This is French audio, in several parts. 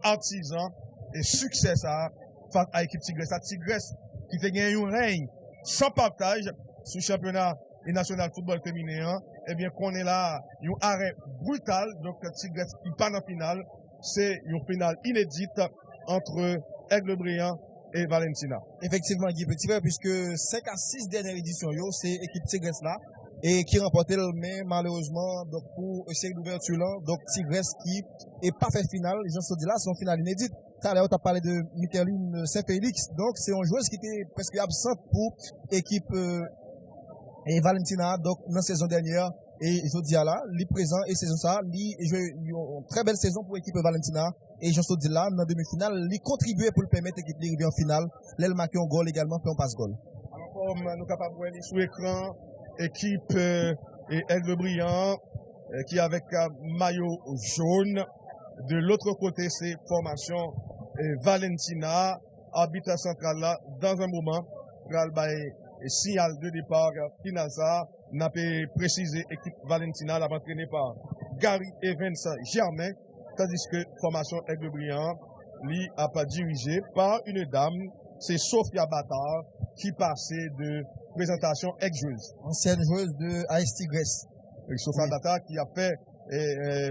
artisan et succès ça face à l'équipe Tigresse. Tigresse qui te gagné un règne sans partage sous le championnat et national football féminin. Eh bien, qu'on est là, un arrêt brutal. Donc, Tigresse qui part en finale. C'est une finale inédite entre Aigle Brillant et Valentina. Effectivement, Guy Petit Frère, puisque 5 à 6 dernières éditions, c'est l'équipe Tigresse là, et qui remportait le mais malheureusement, donc pour série d'ouverture là, donc Tigresse qui est pas fait finale, j'en suis dit là, c'est une finale inédite. Tout à l'heure, tu as parlé de Micheline Saint-Félix, donc c'est une joueuse qui était presque absente pour l'équipe et Valentina, donc dans la saison dernière. Et je dis là, lui présent et saison ça, lui joue une très belle saison pour l'équipe Valentina. Et je dis là, dans la demi-finale, lui contribuer pour le permettre l'équipe d'arriver en finale. L'aile marqué un goal également, fait un passe-goal. Alors, comme nous sommes capables de voir sous écran, équipe et Aigle Brillant, qui avec maillot jaune. De l'autre côté, c'est formation Valentina, arbitre central là, dans un moment, signal de départ final ça. N'a pas précisé équipe Valentina, la entraînée par Gary Evans Germain, tandis que formation Aigle Brillant, lui a pas dirigé par une dame, c'est Sophia Battard, qui passait de présentation ex-joueuse. Ancienne joueuse de AS Tigresse. Sophia Battard qui a fait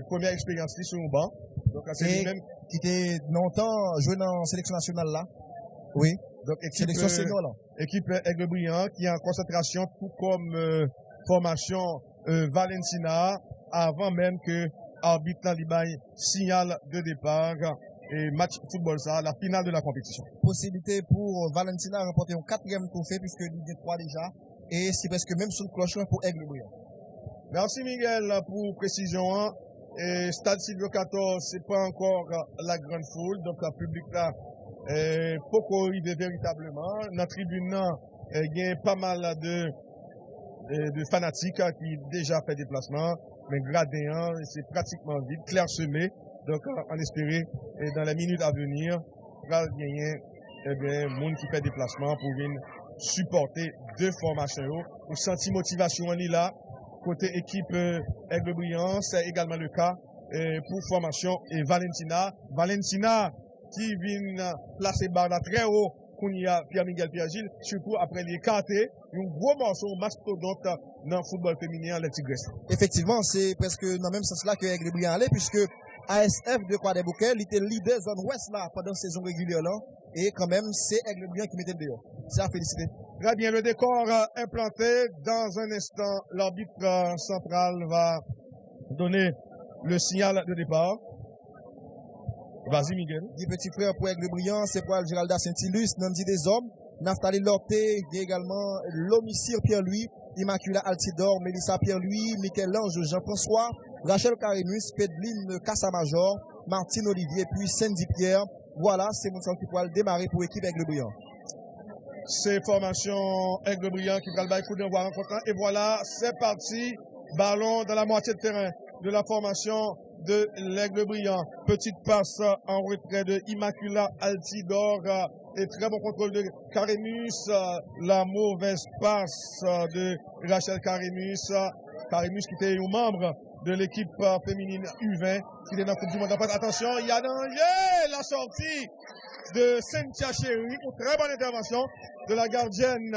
première expérience sur le banc. Donc, c'est même qui était longtemps joué dans la sélection nationale là. Oui. Donc, sélection senior là. Équipe Aigle Brillant qui est en concentration tout comme formation Valentina avant même que arbitre dans l'Ibaï signal de départ et match football ça, la finale de la compétition. Possibilité pour Valentina de remporter un 4e trophée puisque il est 3 déjà et c'est presque même sous le clochon pour Aigle Brillant. Merci Miguel pour précision. Et Stade Silvio 14, c'est pas encore la grande foule, donc le public là faut qu'on arrive véritablement. Dans la tribune, il y a pas mal de fanatiques qui déjà fait déplacement, mais gradin, c'est pratiquement vide, clairsemé. Donc, on espérait, dans les minutes à venir, il y a des gens qui fait déplacement pour venir supporter deux formations. Pour sentir motivation là, côté équipe Aigle Brillant, c'est également le cas pour formation et Valentina. Valentina qui vient placer barre très haut. Qu'on y a Pierre-Miguel Pierre-Gilles, surtout après les écarté, un gros morceau mastodonte dans le football féminin à la Tigresse. Effectivement, c'est presque dans le même sens là que Aigle Brillant allait, puisque ASF de Croix-des-Bouquets, il était leader zone ouest là pendant la saison régulière là, et quand même, c'est Aigle Brillant qui mettait le dehors. C'est à féliciter. Très bien, le décor implanté. Dans un instant, l'arbitre central va donner le signal de départ. Vas-y, Miguel. Des petits frères pour Aigle Brillant, c'est pour Géralda Saint-Ilus, Namdi des hommes, Naftali Lorté, également Lomicire Pierre-Louis, Immacula Altidor, Mélissa Pierre-Louis, Michel-Ange Jean-François, Rachel Carimus, Pedline Cassamajor, Martine Olivier, puis Sandy Pierre. Voilà, c'est mon qui pourra démarrer pour l'équipe Aigle Brillant. C'est formation Aigle Brillant qui va le coup d'envoi rencontrant. Et voilà, c'est parti. Ballon dans la moitié de terrain de la formation de l'Aigle Brillant. Petite passe en retrait de Immacula Altidor et très bon contrôle de Carimus. La mauvaise passe de Rachel Carimus. Carimus qui était un membre de l'équipe féminine U20 qui est dans la Coupe du Monde. Attention, il y a danger! La sortie de Cynthia Chéri. Une très bonne intervention de la gardienne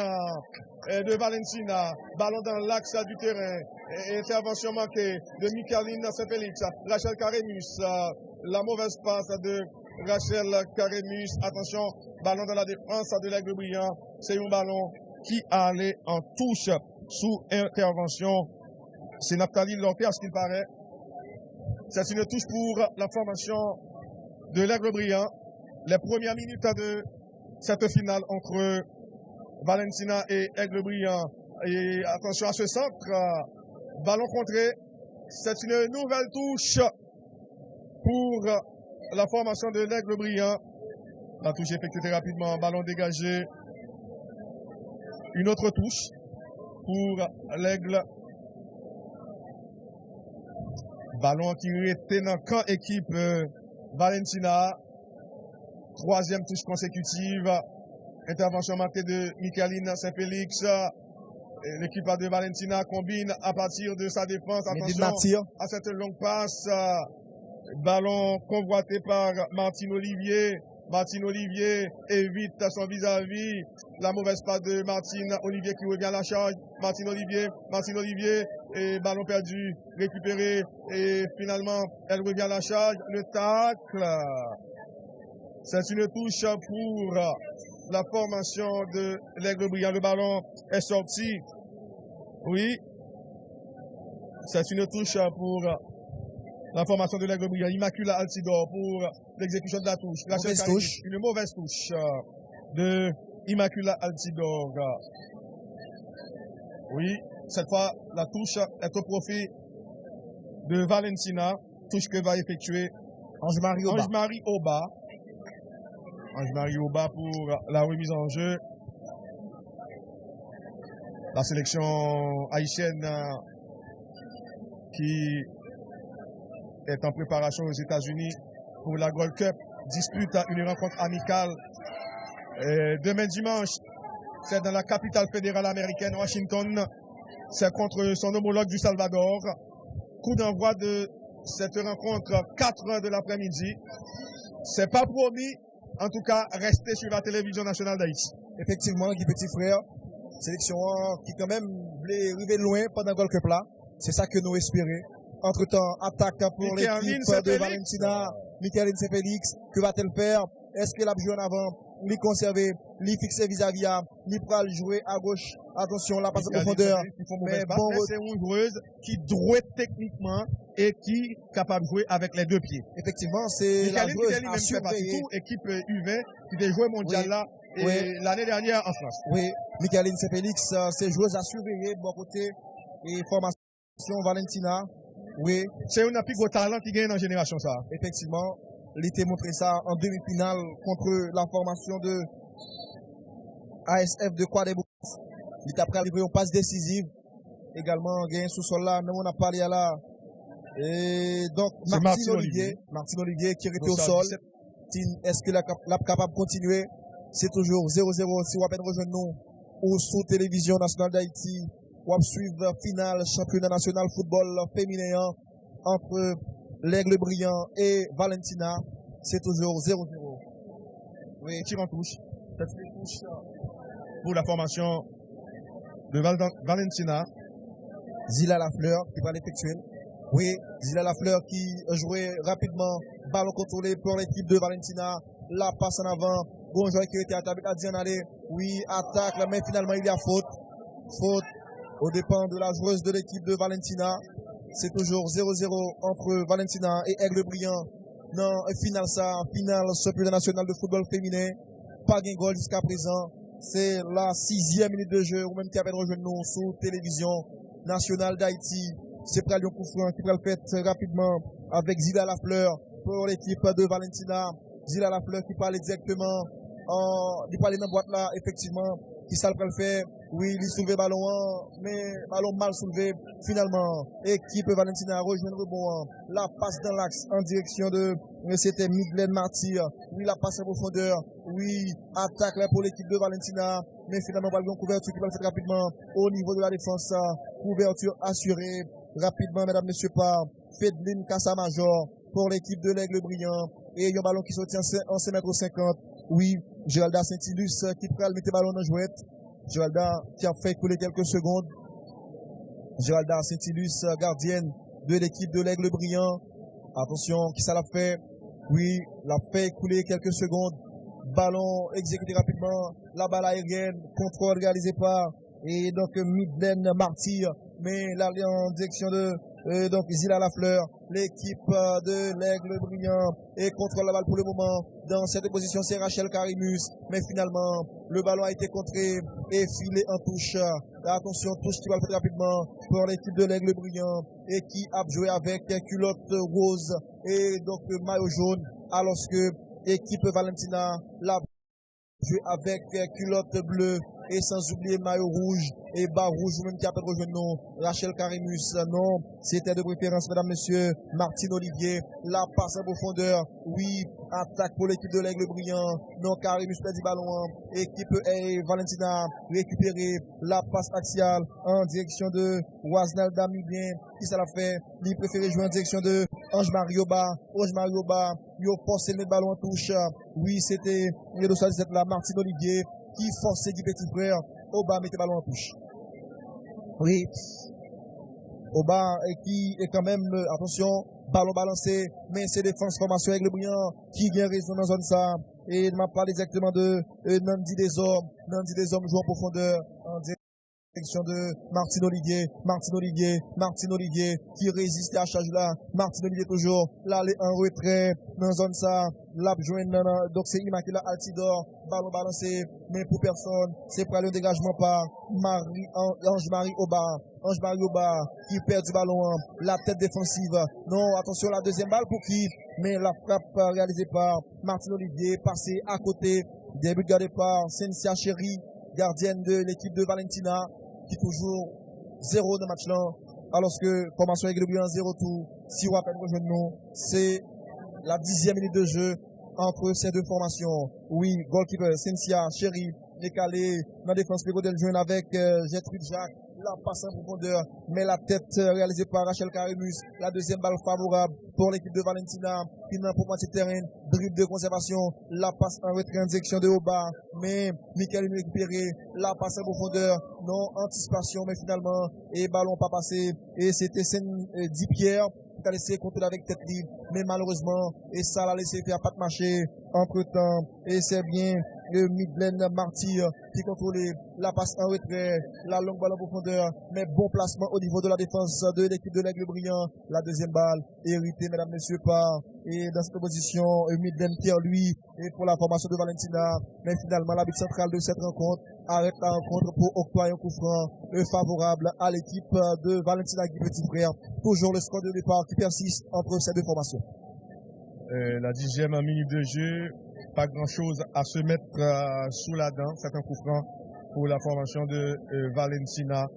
de Valentina. Ballon dans l'axe du terrain. Intervention manquée de Micheline Saint-Félix. Rachel Carimus. La mauvaise passe de Rachel Carimus. Attention, ballon dans la défense de l'Aigle Brillant. C'est un ballon qui allait en touche sous intervention. C'est Naftali Lorté, à ce qu'il paraît. C'est une touche pour la formation de l'Aigle Brillant. Les premières minutes de cette finale entre Valentina et Aigle Brillant. Et attention à ce centre. Ballon contré. C'est une nouvelle touche pour la formation de l'Aigle Brillant. La touche effectuée rapidement. Ballon dégagé. Une autre touche pour l'Aigle. Ballon qui était dans le camp équipe Valentina. Troisième touche consécutive. Intervention manquée de Micheline Saint-Félix. L'équipe de Valentina combine à partir de sa défense. Attention à cette longue passe. Ballon convoité par Martin Olivier. Martin Olivier évite son vis-à-vis. La mauvaise passe de Martin Olivier qui revient à la charge. Martin Olivier, et ballon perdu, récupéré. Et finalement, elle revient à la charge. Le tacle. C'est une touche pour la formation de l'Aigle Brillant. Le ballon est sorti. Oui. C'est une touche pour la formation de l'Aigle Brillant. Immaculata Altidore pour l'exécution de la touche. Une mauvaise touche de Immaculata Altidore. Oui, cette fois, la touche est au profit de Valentina. Touche que va effectuer Ange-Marie Oba. Ange-Marie Oba pour la remise en jeu. La sélection haïtienne qui est en préparation aux États-Unis pour la Gold Cup dispute une rencontre amicale demain dimanche. C'est dans la capitale fédérale américaine, Washington. C'est contre son homologue du Salvador. Coup d'envoi de cette rencontre, 4 heures de l'après-midi. C'est pas promis. En tout cas, restez sur la télévision nationale d'Haïti. Effectivement, Guy Petit Frère, sélection qui quand même voulait arriver loin pendant le Gold Cup là. C'est ça que nous espérons. Entre-temps, attaque pour l'équipe de Valentina. Michaeline Félix, que va-t-elle faire? Est-ce qu'elle a joué en avant? Lui conserver, lui fixer vis-à-vis, lui pral jouer à gauche. Attention, la passe en profondeur. Mais bon, c'est une joueuse qui droite techniquement et qui est capable de jouer avec les deux pieds. Effectivement, c'est la joueuse à surveiller. Équipe U20 qui a joué mondial là l'année dernière en France. Oui, Michaeline Félix, c'est joueuse à surveiller, bon côté et formation Valentina. Oui. C'est un plus gros talent qui gagne dans la génération ça. Effectivement, il était montré ça en demi-finale contre la formation de ASF de Quadébou. Il est après arrivé en passe décisive. Également, gagné sous sol là, nous on a parlé là. Et donc, Martin Olivier qui est au sol. Est-ce qu'il est capable de continuer? C'est toujours 0-0. Si vous avez rejoint nous ou sous télévision nationale d'Haïti, on va suivre finale championnat national football féminin entre l'Aigle Brillant et Valentina. C'est toujours 0-0. Oui, tir en touche. Pour la formation de Valentina. Zila Lafleur qui va l'effectuer. Oui, Zila Lafleur qui a joué rapidement. Ballon contrôlé pour l'équipe de Valentina. La passe en avant. Bon joueur qui était attaqué à Dianale. Oui, attaque, mais finalement il y a faute. Faute au dépend de la joueuse de l'équipe de Valentina. C'est toujours 0-0 entre Valentina et Aigle Brillant. Dans finale championnat national de football féminin. Pas de goal jusqu'à présent. C'est la 6e minute de jeu. Ou même qui a rejoint nous sur télévision nationale d'Haïti. C'est près de coup franc qui va le faire rapidement avec Zila Lafleur pour l'équipe de Valentina. Zila Lafleur qui parle exactement. Il parle dans la boîte là, effectivement. Qui ça le faire? Oui, il soulève ballon, mais ballon mal soulevé. Finalement, équipe Valentina rejoint le rebond. La passe dans l'axe en direction de c'était Miglen Martyr. Oui, la passe en profondeur. Oui, attaque là pour l'équipe de Valentina. Mais finalement, ballon couverture qui va le faire rapidement au niveau de la défense. Couverture assurée rapidement, mesdames, messieurs, par Fedeline Kassamajor pour l'équipe de l'Aigle Brillant. Et il y a un ballon qui sortit en 5,50 m. Oui, Géralda Saint-Ilus qui prend le ballon dans jouette. Géralda qui a fait couler quelques secondes. Géralda Saint-Ilus, gardienne de l'équipe de l'Aigle Brillant. Attention, qui ça l'a fait? Oui, l'a fait couler quelques secondes. Ballon exécuté rapidement. La balle aérienne, contrôle réalisé par et donc Midlen Martyr. Mais là, en direction de donc Zila Lafleur, l'équipe de l'Aigle Brillant et contrôle la balle pour le moment. Dans cette position, c'est Rachel Carimus. Mais finalement, le ballon a été contré et filé en touche. Attention, touche qui va le faire rapidement pour l'équipe de l'Aigle Brillant et qui a joué avec culotte rose et donc maillot jaune. Alors que l'équipe Valentina l'a joué avec culotte bleue et sans oublier maillot rouge et bas rouge, même qui a rejoint nous, Rachel Carimus. Non, c'était de préférence, mesdames, messieurs, Martin Olivier. La passe en profondeur. Oui, attaque pour l'équipe de l'Aigle Brillant. Non, Carimus perd du ballon. Équipe Valentina récupérer la passe axiale en direction de Waznel Damibien. Qui ça l'a fait? Il préfère jouer en direction de Ange-Marie Oba, yo forcé le ballon en touche. Oui, c'était le dossier de la Martine Olivier qui forçait du petit frère. Oba mettait le ballon en touche. Oui. Oba qui est quand même, attention, ballon balancé, mais c'est défense formation avec le brillant qui vient raison dans zone ça. Et il m'a parlé exactement de Nandi des hommes joue en profondeur en direction de Martine Olivier qui résiste à charge là. Martine Olivier toujours là en retrait dans zone ça. Là donc c'est Immaculée Altidor, ballon balancé, mais pour personne, c'est pour le dégagement par Ange-Marie Oba qui perd du ballon, la tête défensive. Non, attention, la deuxième balle pour qui? Mais la frappe réalisée par Martine Olivier, passée à côté, début gardé par Cynthia Chéri, gardienne de l'équipe de Valentina, qui toujours 0 de match là, alors que formation avec le bien 0 tout. Si vous rappelez nous, c'est la 10e minute de jeu entre ces deux formations. Oui, goalkeeper Cynthia Chéri décalé dans la défense Pégodel joue avec Gertrude Jacques. La passe en profondeur, mais la tête réalisée par Rachel Carimus. La deuxième balle favorable pour l'équipe de Valentina. Qui n'a pour moitié de terrain, dribble de conservation. La passe en retrait en direction de Oba. Mais Michael récupéré. La passe en profondeur. Non, anticipation, mais finalement, et ballon pas passé. Et c'était Di Pierre qui a laissé contrôler avec tête libre. Mais malheureusement, et ça l'a laissé faire pas de marché entre temps. Et c'est bien le Midland Martyr qui contrôle la passe en retrait, la longue balle en profondeur, mais bon placement au niveau de la défense de l'équipe de l'Aigle Brillant. La deuxième balle héritée, mesdames, messieurs, par et dans cette position, Midland Pierre, lui, et pour la formation de Valentina. Mais finalement, l'arbitre central de cette rencontre arrête la rencontre pour octroyer un coup franc favorable à l'équipe de Valentina Guy Petit Frère. Toujours le score de départ qui persiste entre ces deux formations. La 10e minute de jeu, pas grand chose à se mettre sous la dent. C'est un coup franc pour la formation de Valentina.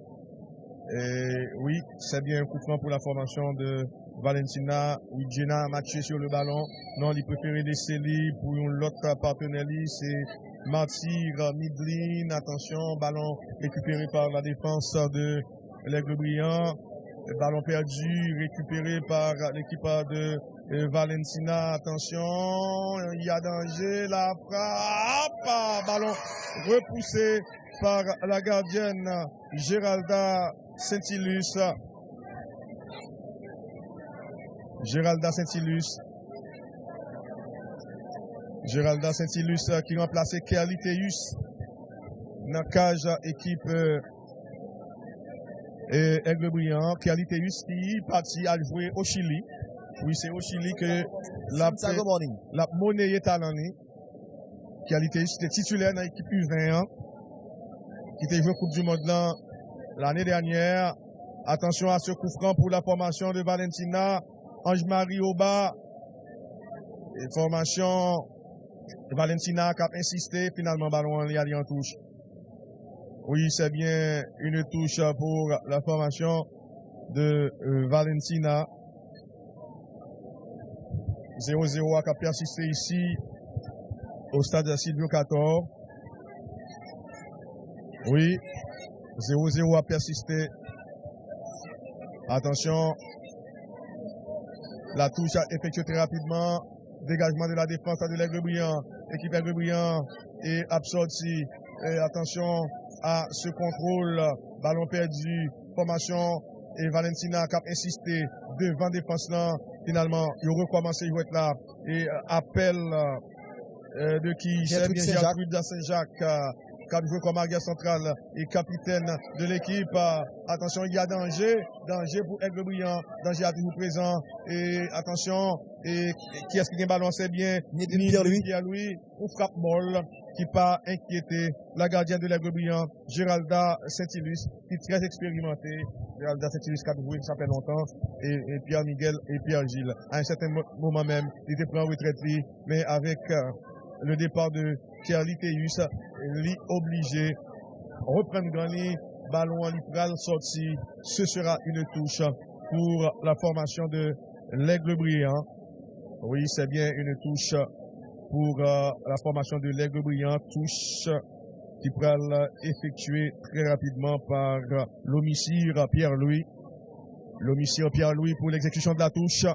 Oui, c'est bien un coup franc pour la formation de Valentina. Oui, Jenna a matché sur le ballon. Non, il préférait laisser libre pour l'autre partenaire. C'est Martyr Midlin. Attention, ballon récupéré par la défense de l'Aigle Brillant. Ballon perdu, récupéré par l'équipe de Valentina. Attention, il y a danger, la frappe, ballon repoussé par la gardienne Géralda Saint-Ilus. Géralda Saint-Ilus qui remplaçait Kerly Théus dans la cage équipe Aigle Brillant. Kerly Théus qui parti à jouer au Chili. Oui, c'est au Chili que la monnaie est à l'année. Kerly Théus était titulaire dans l'équipe U20 qui était joué Coupe du Monde l'année dernière. Attention à ce coup franc pour la formation de Valentina. Ange-Marie Oba. Et formation de Valentina qui a insisté. Finalement, ballon il y a en touche. Oui, c'est bien une touche pour la formation de Valentina. 0-0 qui a persisté ici au stade Silvio 14. Oui, 0-0 a persisté. Attention, la touche a effectué très rapidement. Dégagement de la défense de l'Aigle Brillant. Équipe Aigle Brillant est absorti. Et attention à ce contrôle. Ballon perdu. Formation et Valentina qui a insisté devant défense là. Finalement, il recommence à jouer là. Et appel de qui? C'est bien Gertrude Saint-Jacques. Qui a joué comme arrière central et capitaine de l'équipe. Attention, il y a danger pour Aigle Brillant. Danger à toujours présent. Et attention, et qui est-ce qui a ballon? C'est bien Pierre-Louis ou frappe molle qui pas inquiété la gardienne de l'Aigle Brillant, Géralda Saint-Ilus, qui est très expérimentée. Géralda Saint-Ilus qui a joué ça fait longtemps. Et Pierre-Miguel et Pierre-Gilles. À un certain moment même, il était pris en retraite, mais avec le départ de Kerly Théus, lui obligé reprendre Granny, ballon en libéral sorti. Ce sera une touche pour la formation de l'Aigle Brillant. Oui, c'est bien une touche pour la formation de l'Aigle Brillant. Touche qui pourra effectuée très rapidement par l'homicide Pierre-Louis. L'homicide Pierre-Louis pour l'exécution de la touche.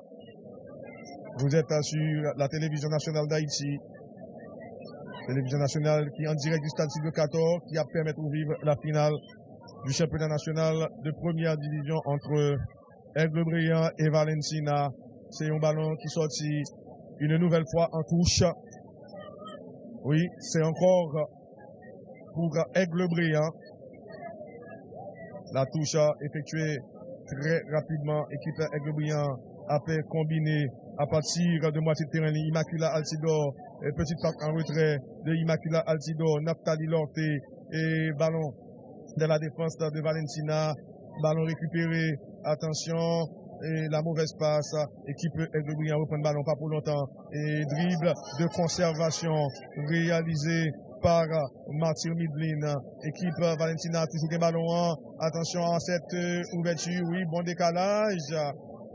Vous êtes sur la télévision nationale d'Haïti. Télévision nationale qui est en direct du stade Silvio 14, qui a permis de vivre la finale du championnat national de première division entre Aigle Brillant et Valentina. C'est un ballon qui sortit une nouvelle fois en touche. Oui, c'est encore pour Aigle Brillant. La touche effectuée très rapidement. Équipe Aigle Brillant a fait combiner à partir de moitié de terrain Immaculata Altidore. Petite passe en retrait de Immaculata Altidore, Naftali Lorté et ballon de la défense de Valentina. Ballon récupéré. Attention. Et la mauvaise passe. Équipe Aigle Brillant reprend le ballon pas pour longtemps. Et dribble de conservation réalisé par Martyr Midlin. Équipe Valentina toujours un ballon. Attention à cette ouverture. Oui, bon décalage.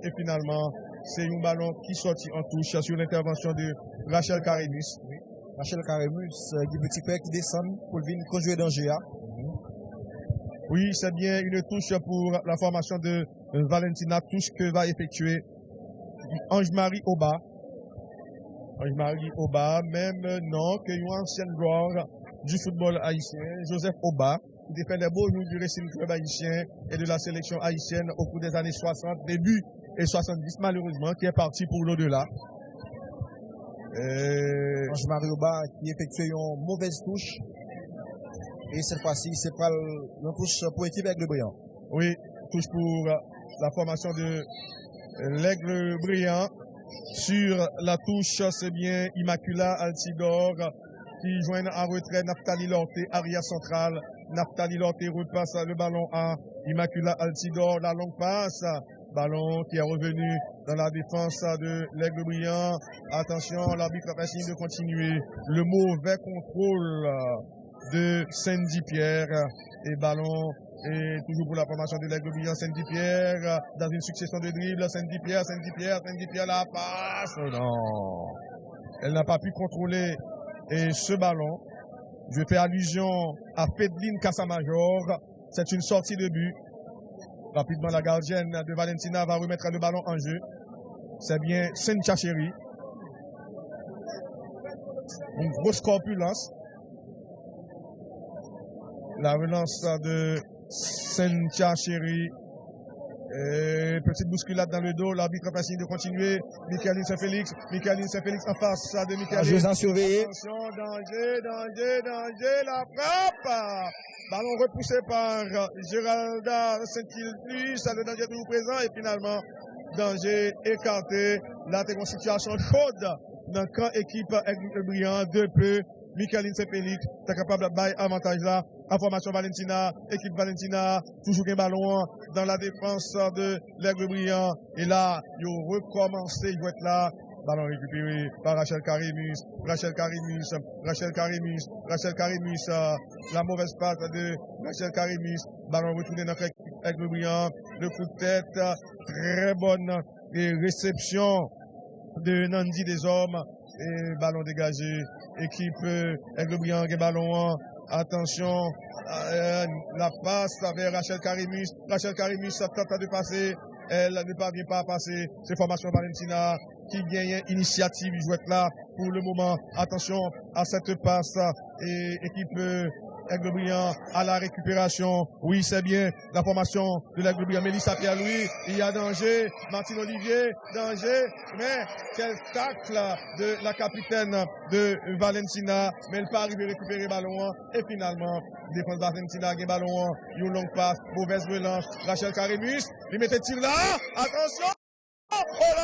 Et finalement, c'est un ballon qui sortit en touche sur l'intervention de Rachel Karemus. Oui. Rachel Karemus, Guy Petit Frère qui descend pour venir conjouer danger. Oui, c'est bien une touche pour la formation de Valentina, touche que va effectuer Ange-Marie Oba. Ange-Marie Oba, même nom que une ancienne gloire du football haïtien, Joseph Oba, qui défend les beaux jours du Racing Club haïtien et de la sélection haïtienne au cours des années 60, début et 70 malheureusement, qui est parti pour l'au-delà. Ange-Marie Oba qui effectue une mauvaise touche. Et cette fois-ci, c'est pas une touche pour l'équipe Aigle Brillant. Oui, touche pour la formation de l'Aigle Brillant. Sur la touche, c'est bien Immaculata Altidore qui joignent en retrait Naftali Lorté, arrière central. Naftali Lorté repasse le ballon à Immaculata Altidore. La longue passe. Ballon qui est revenu dans la défense de l'Aigle Brillant. Attention, l'arbitre a essayé de continuer. Le mauvais contrôle de Sandy Pierre. Et ballon et toujours pour la formation de l'Aigle Brillant. Sandy Pierre dans une succession de dribbles. Sandy Pierre la passe. Oh non. Elle n'a pas pu contrôler et ce ballon. Je fais allusion à Fedeline Casamajor. C'est une sortie de but. Rapidement, la gardienne de Valentina va remettre le ballon en jeu. C'est bien Cynthia Chéri. Une grosse corpulence. La relance de Cynthia Chéri. Petite bousculade dans le dos. L'arbitre a essayé de continuer. Michaeline Saint-Félix en face de Michaeline. José surveillé. Attention, danger, la frappe. Ballon repoussé par Géralda Saint-Ilus, le danger est toujours présent et finalement, danger écarté. Là, c'est une situation chaude dans le camp équipe Aigle Brillant, de peu. Michaeline Saint-Félix, est capable de bailler avantage là. En formation Valentina, équipe Valentina, toujours un ballon dans la défense de l'Aigle Brillant. Et là, ils ont recommencé, ils vont être là. Ballon récupéré par Rachel Karemus, la mauvaise passe de Rachel Karemus, ballon retourné dans l'Aigle Brillant, le coup de tête, très bonne réception de Nandi Desormes, et ballon dégagé, équipe Aigle Brillant, ballon, attention, la passe vers Rachel Karemus tente de passer, elle ne parvient pas à passer, c'est formation Valentina, qui gagne initiative, il joue là pour le moment. Attention à cette passe et équipe Aigle Brillant à la récupération. Oui, c'est bien la formation de l'Aigle Brillant. Mélissa Pierre-Louis, il y a danger. Martine Olivier, danger. Mais quel tacle de la capitaine de Valentina. Mais elle pas arrivé à récupérer le ballon. Et finalement, défense Valentina, il y a ballon. Une longue passe, mauvaise relance. Rachel Karemus, il mettait tir là. Attention. Oh là!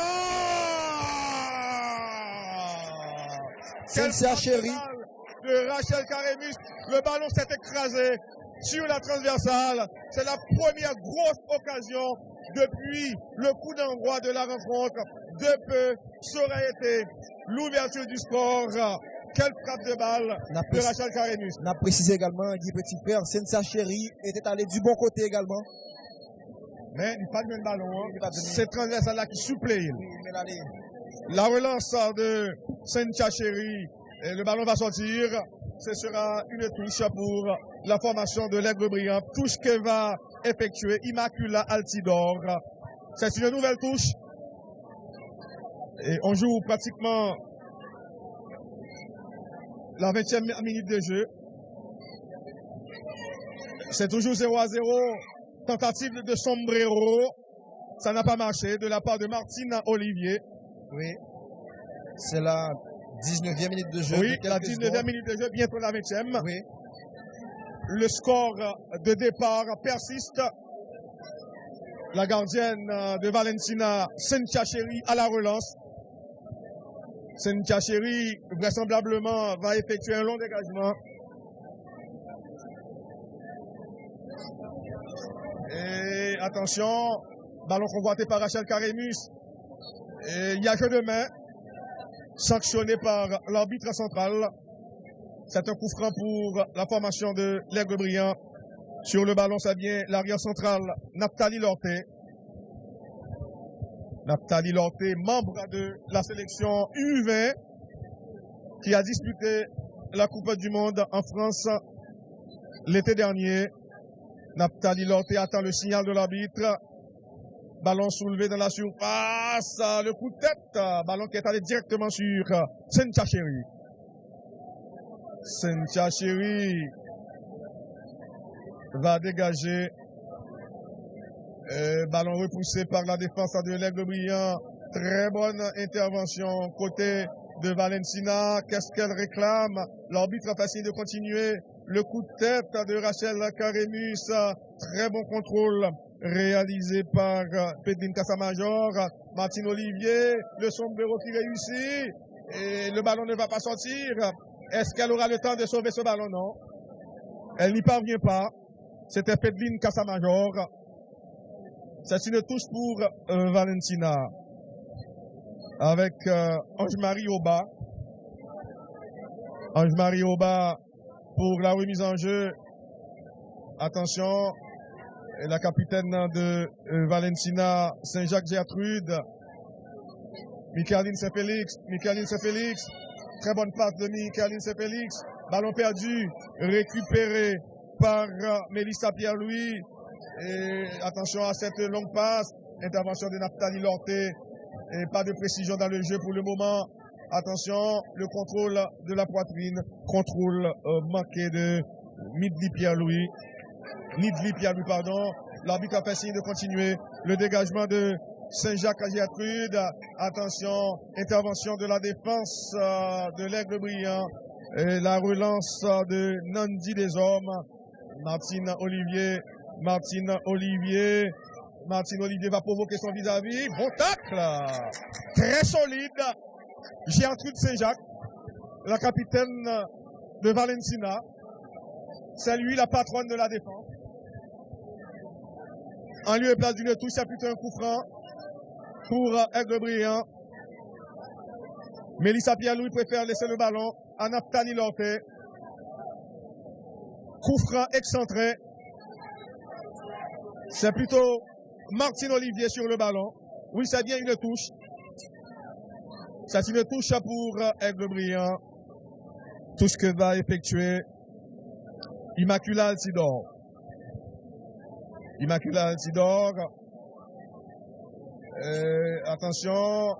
Cynthia Chéri de Rachel Karemus, le ballon s'est écrasé sur la transversale. C'est la première grosse occasion depuis le coup d'envoi de la rencontre. De peu, ça aurait été l'ouverture du score. Quelle frappe de balle de Rachel Karemus. On a précisé également, Guy Petit Frère, Cynthia Chéri était allé du bon côté également. Mais il n'y a pas de même ballon. C'est transversale là qui supplée. La relance de Cynthia Chéri. Et le ballon va sortir. Ce sera une touche pour la formation de l'Aigle Brillant. Touche que va effectuer Immaculata Altidore. C'est une nouvelle touche. Et on joue pratiquement la 20e minute de jeu. C'est toujours 0-0. Tentative de sombrero. Ça n'a pas marché de la part de Martine Olivier. Oui. C'est la 19e minute de jeu. Oui, la 19e minute de jeu, bientôt la 20e. Oui. Le score de départ persiste. La gardienne de Valentina, Cynthia Chéri, à la relance. Cynthia Chéri, vraisemblablement, va effectuer un long dégagement. Et attention, ballon convoité par Rachel Karemus. Et il n'y a que de main, sanctionné par l'arbitre central. C'est un coup franc pour la formation de l'Aigle Brillant. Sur le ballon, ça vient l'arrière central, Naphtali Lorté. Naphtali Lorté, membre de la sélection U20, qui a disputé la Coupe du Monde en France l'été dernier. Naphtali Lorté attend le signal de l'arbitre. Ballon soulevé dans la surface. Le coup de tête. Ballon qui est allé directement sur Cynthia Chéri. Cynthia Chéri va dégager. Ballon repoussé par la défense de l'Aigle Brillant. Très bonne intervention côté de Valentina. Qu'est-ce qu'elle réclame? L'arbitre a essayé de continuer. Le coup de tête de Rachel Karemus. Très bon contrôle réalisé par Pedline Cassamajor. Martine Olivier. Le sombrero qui réussit. Et le ballon ne va pas sortir. Est-ce qu'elle aura le temps de sauver ce ballon? Non. Elle n'y parvient pas. C'était Pedline Cassamajor. C'est une touche pour Valentina. Avec Ange-Marie Oba. Ange-Marie Oba pour la remise en jeu. Attention, la capitaine de Valentina, Saint-Jacques-Gertrude. Michaeline Saint-Félix. Michaeline Saint-Félix. Très bonne passe de Michaeline Saint-Félix. Ballon perdu, récupéré par Mélissa Pierre-Louis. Et attention à cette longue passe. Intervention de Naphtali Lorté. Et pas de précision dans le jeu pour le moment. Attention, le contrôle de la poitrine. Contrôle manqué de Nidli Pierre-Louis. L'arbitre a fait signe de continuer. Le dégagement de Saint-Jacques-Gertrude. Attention, intervention de la défense de l'Aigle Brillant. Et la relance de Nandi des Hommes. Martine Olivier va provoquer son vis-à-vis. Bon tacle. Très solide. Gertrude Saint-Jacques, la capitaine de Valentina. C'est lui la patronne de la défense. En lieu et place d'une touche, c'est plutôt un coup franc pour Aigle Brillant. Mélissa Pierre-Louis préfère laisser le ballon à Naphtali Lorté. Coup franc excentré. C'est plutôt Martine Olivier sur le ballon. Oui, c'est bien une touche. C'est une touche pour Aigle Brillant. Touche que va effectuer Immaculée Altidore. Attention,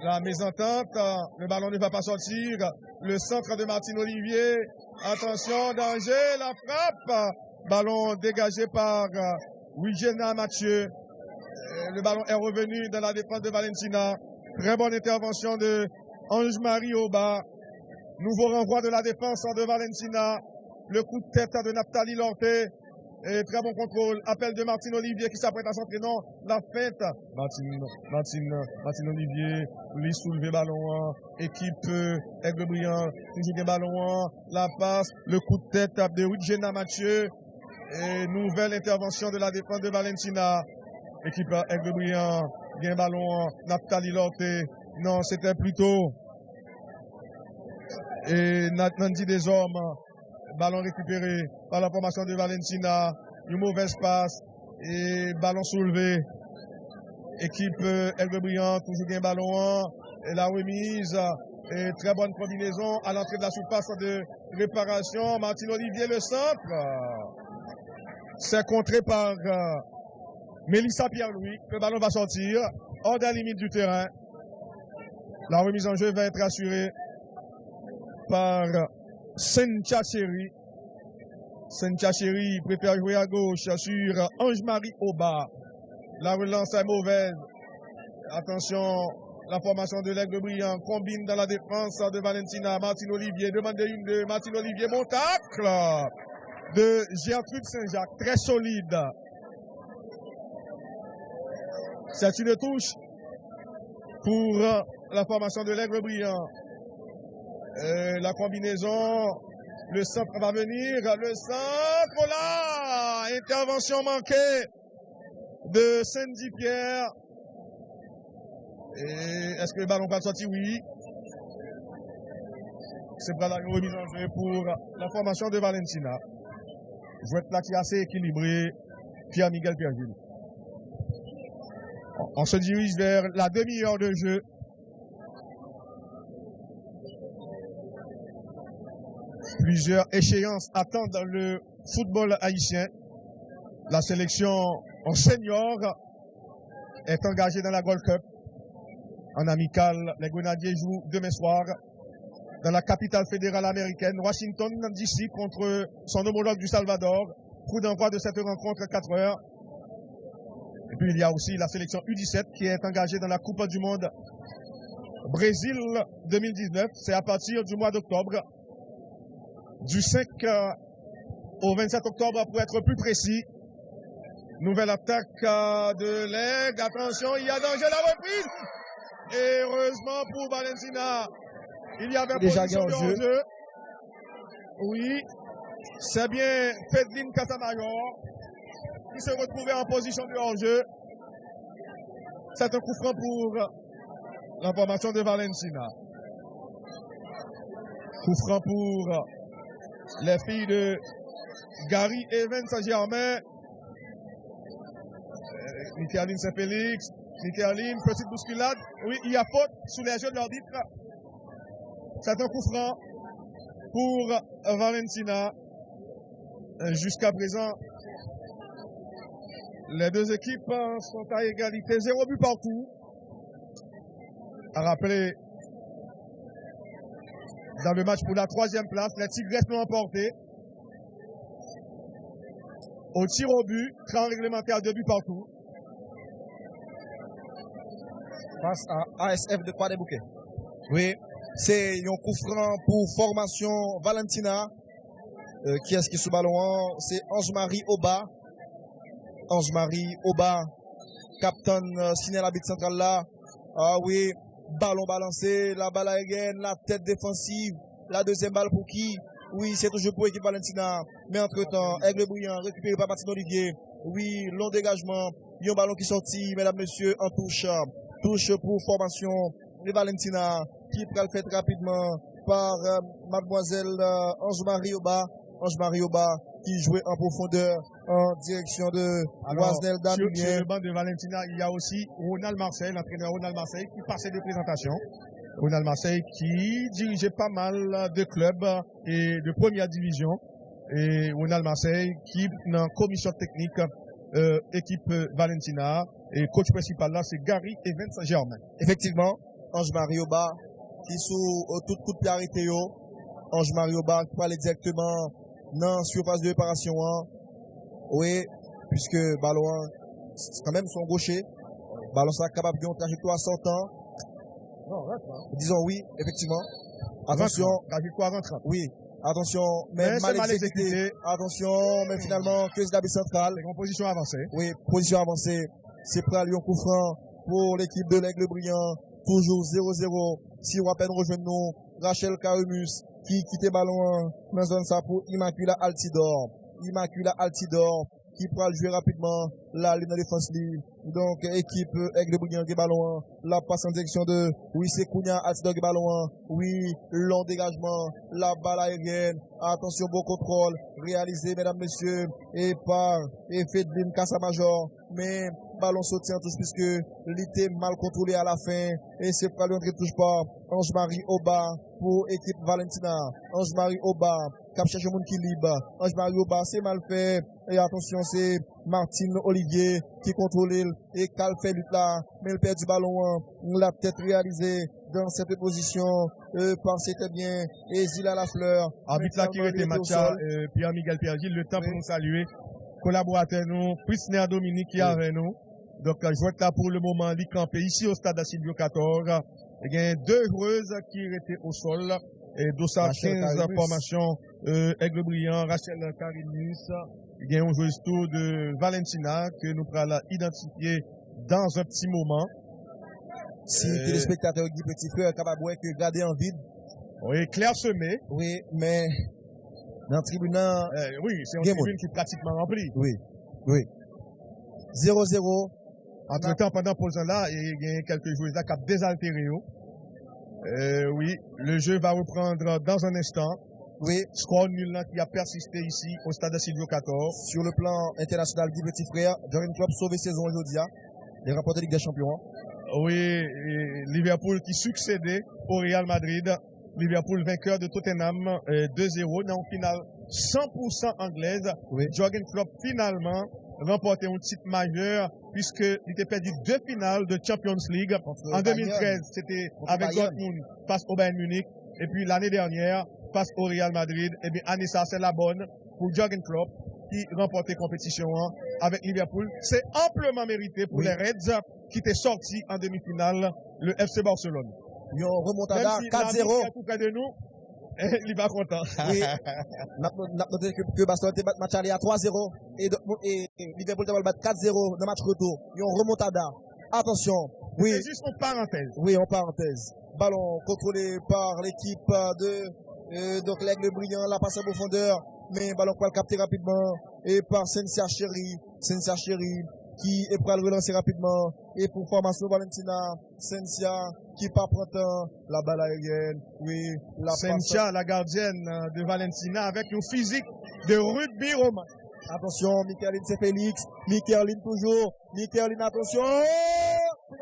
la mésentente. Le ballon ne va pas sortir. Le centre de Martine Olivier. Attention, danger, la frappe. Ballon dégagé par Wigena Mathieu. Le ballon est revenu dans la défense de Valentina. Très bonne intervention de Ange-Marie Oba. Nouveau renvoi de la défense de Valentina. Le coup de tête de Naphtali Lorté. Et très bon contrôle. Appel de Martine Olivier qui s'apprête à s'entrer dans la feinte. Martine Olivier. Lui soulevé ballon. Équipe Aigle Brillant. Toujours des ballons. La passe. Le coup de tête de Wigena Mathieu. Et nouvelle intervention de la défense de Valentina. Équipe Aigle Brillant. Bien ballon. Naphtali Lorté. Non, c'était plutôt. Et Nandi des Hommes. Ballon récupéré par la formation de Valentina. Une mauvaise passe. Et ballon soulevé. Équipe Aigle Brillant. Toujours bien ballon. Et la remise. Et très bonne combinaison à l'entrée de la surface de réparation. Martine Olivier, le centre. C'est contré par Mélissa Pierre-Louis. Le ballon va sortir hors de la limite du terrain. La remise en jeu va être assurée par Sentia Chéri. Sentia Chéri préfère jouer à gauche sur Ange-Marie Oba. La relance est mauvaise. Attention, la formation de l'Aigle Brillant combine dans la défense de Valentina. Martin Olivier demande une de Martin Olivier. Bon tacle de Gertrude Saint-Jacques. Très solide. C'est une touche pour la formation de l'Aigle Brillant. La combinaison, le centre va venir. Le centre, là, intervention manquée de Sandy Pierre. Et est-ce que le ballon va sortir? Oui. C'est pas la remise en jeu pour la formation de Valentina. Jouette là qui est assez équilibré. Pierre-Miguel Pierreville. On se dirige vers la demi-heure de jeu. Plusieurs échéances attendent le football haïtien. La sélection en senior est engagée dans la Gold Cup. En amical, les Grenadiers jouent demain soir dans la capitale fédérale américaine, Washington, D.C., contre son homologue du Salvador. Coup d'envoi de cette rencontre, 4 heures. Et puis il y a aussi la sélection U17 qui est engagée dans la Coupe du Monde Brésil 2019. C'est à partir du mois d'octobre. Du 5 au 27 octobre pour être plus précis. Nouvelle attaque de l'Aigle. Attention, il y a danger, la reprise. Et heureusement pour Valentina, il y avait déjà position de jeu. hors-jeu. Oui, c'est bien Fedline Casamayor qui se retrouvait en position de hors-jeu. C'est un coup franc pour la formation de Valentina. Coup franc pour les filles de Gary Evans Saint-Germain. Nicaline Saint-Félix. Nicaline, petite bousculade. Oui, il y a faute sous les yeux de l'arbitre. C'est un coup franc pour Valentina. Jusqu'à présent, les deux équipes sont à égalité. 0 but partout. À rappeler, dans le match pour la 3e place, les Tigresses l'ont emporté. Au tir au but, cran réglementaire, 2 buts partout. Face à ASF de Croix-des-Bouquets. Oui, c'est un coup franc pour formation Valentina. Qui est-ce qui est sous ballon? C'est Ange-Marie Oba. Ange-Marie Oba, captain signé la bite centrale là. Ah oui, ballon balancé, la balle aérienne, la tête défensive. La deuxième balle pour qui? Oui, c'est toujours pour l'équipe Valentina. Mais entre-temps, Aigle Brillant, récupéré par Martin Olivier. Oui, long dégagement. Il y a un ballon qui sortit, mesdames, messieurs, en touche. Touche pour formation de Valentina, qui peut le faire rapidement par mademoiselle Ange-Marie Oba. Ange-Marie Oba qui jouait en profondeur en direction de Wasnel Damien. Sur le banc de Valentina, il y a aussi Ronald Marseille, l'entraîneur Ronald Marseille, qui passait des présentations. Ronald Marseille qui dirigeait pas mal de clubs et de première division. Et Ronald Marseille qui, dans la commission technique, équipe Valentina. Et coach principal là, c'est Gary Evans Saint-Germain. Effectivement, Ange-Marie Oba qui sous tout coup de pied arrêté. Ange-Marie Oba qui peut aller directement dans la surface de réparation. Oui, puisque ballon, c'est quand même son gaucher. Ballon ça capable de trajectoire sortant. Non, disons oui, effectivement. Attention. Trajectoire rentrant. Oui. Attention, mais mal exécuté. Attention, mais finalement, que c'est la centrale. En position avancée. Oui, position avancée. C'est prêt à Lyon coup franc pour l'équipe de l'Aigle Brillant. Toujours 0-0. Si on va peine rejoindre nous, Rachel Caremus qui quitte ballon dans zone ça pour Immacula Altidor. Immacula Altidor qui pourra jouer rapidement la ligne de défense libre. Donc, équipe Aigle Brillant qui ballon. La passe en direction de, oui, c'est Kounia Altidor qui ballon. Oui, long dégagement. La balle aérienne. Attention, bon contrôle. Réalisé, mesdames, messieurs. Et par Fedline Cassamajor. Mais, ballon sauté en touche puisque l'été mal contrôlé à la fin. Et c'est pas l'entrée de touche pas. Ange-Marie Oba pour équipe Valentina. Ange-Marie Oba. Cap cherche monde qui libre. Ange-Marie Oba, c'est mal fait. Et attention, c'est Martine Olivier qui contrôle et Cal fait lutte là. Mais il perd du ballon. La tête réalisée dans cette position, pensez très bien, et Zila Lafleur. Arbitre là qui était match, Pierre-Miguel Pierre-Gilles, le temps pour nous saluer. Collaborateur nous, Prisner Dominique qui est avec nous. Donc, je vois là pour le moment, il campé ici au stade Silvio 14. Il y a deux joueuses qui étaient au sol. Et Dossa 15 formation, Aigle Brillant, Rachel Carimus. Il y a une joueuse tour de Valentina que nous pourrons identifier dans un petit moment. Si téléspectateur Guy Petit Frère capable de garder en vide. Oui, Claire Semé. Oui, mais dans le tribunal. Oui, c'est une tribune qui est pratiquement remplie. Oui, oui. 0-0. Entre-temps, pendant pause là, il y a quelques joueurs là qui ont désaltéré. Oui, le jeu va reprendre dans un instant. Oui. Score nul là qui a persisté ici au stade Silvio 14. Sur le plan international, Guy Petit Frère, Jogging Club sauvé saison aujourd'hui. Les remportés Ligue des Champions. Oui, Liverpool qui succédait au Real Madrid. Liverpool vainqueur de Tottenham 2-0 dans une finale 100% anglaise. Oui. Jogging Club finalement remporté un titre majeur puisqu'il était perdu 2 finales de Champions League. En 2013, c'était avec Dortmund face au Bayern Munich. Et puis l'année dernière, face au Real Madrid. Et bien, année ça, c'est la bonne pour Jogging Club qui remportait compétition avec Liverpool. C'est amplement mérité pour les Reds qui étaient sortis en demi-finale, le FC Barcelone. Ils ont remonté à 4-0. Tout près de nous, il va content. Oui. N'a noté que Barcelone était match aller à 3-0 et Liverpool va battre 4-0 dans le match retour. Ils ont remonté à attention. Oui. C'est juste une parenthèse. Oui, en parenthèse. Ballon contrôlé par l'équipe de donc l'Aigle Brillant, la passe en profondeur, mais ballon pour le capter rapidement et par Sensia Chéri qui est prêt à le relancer rapidement et pour formation Valentina Sensia qui part prend la balle aérienne. Oui, la Sensia, la gardienne de Valentina avec un physique de rugby romain. Attention, Michaeline c'est Félix, Michaeline toujours, Michaeline attention. Oh,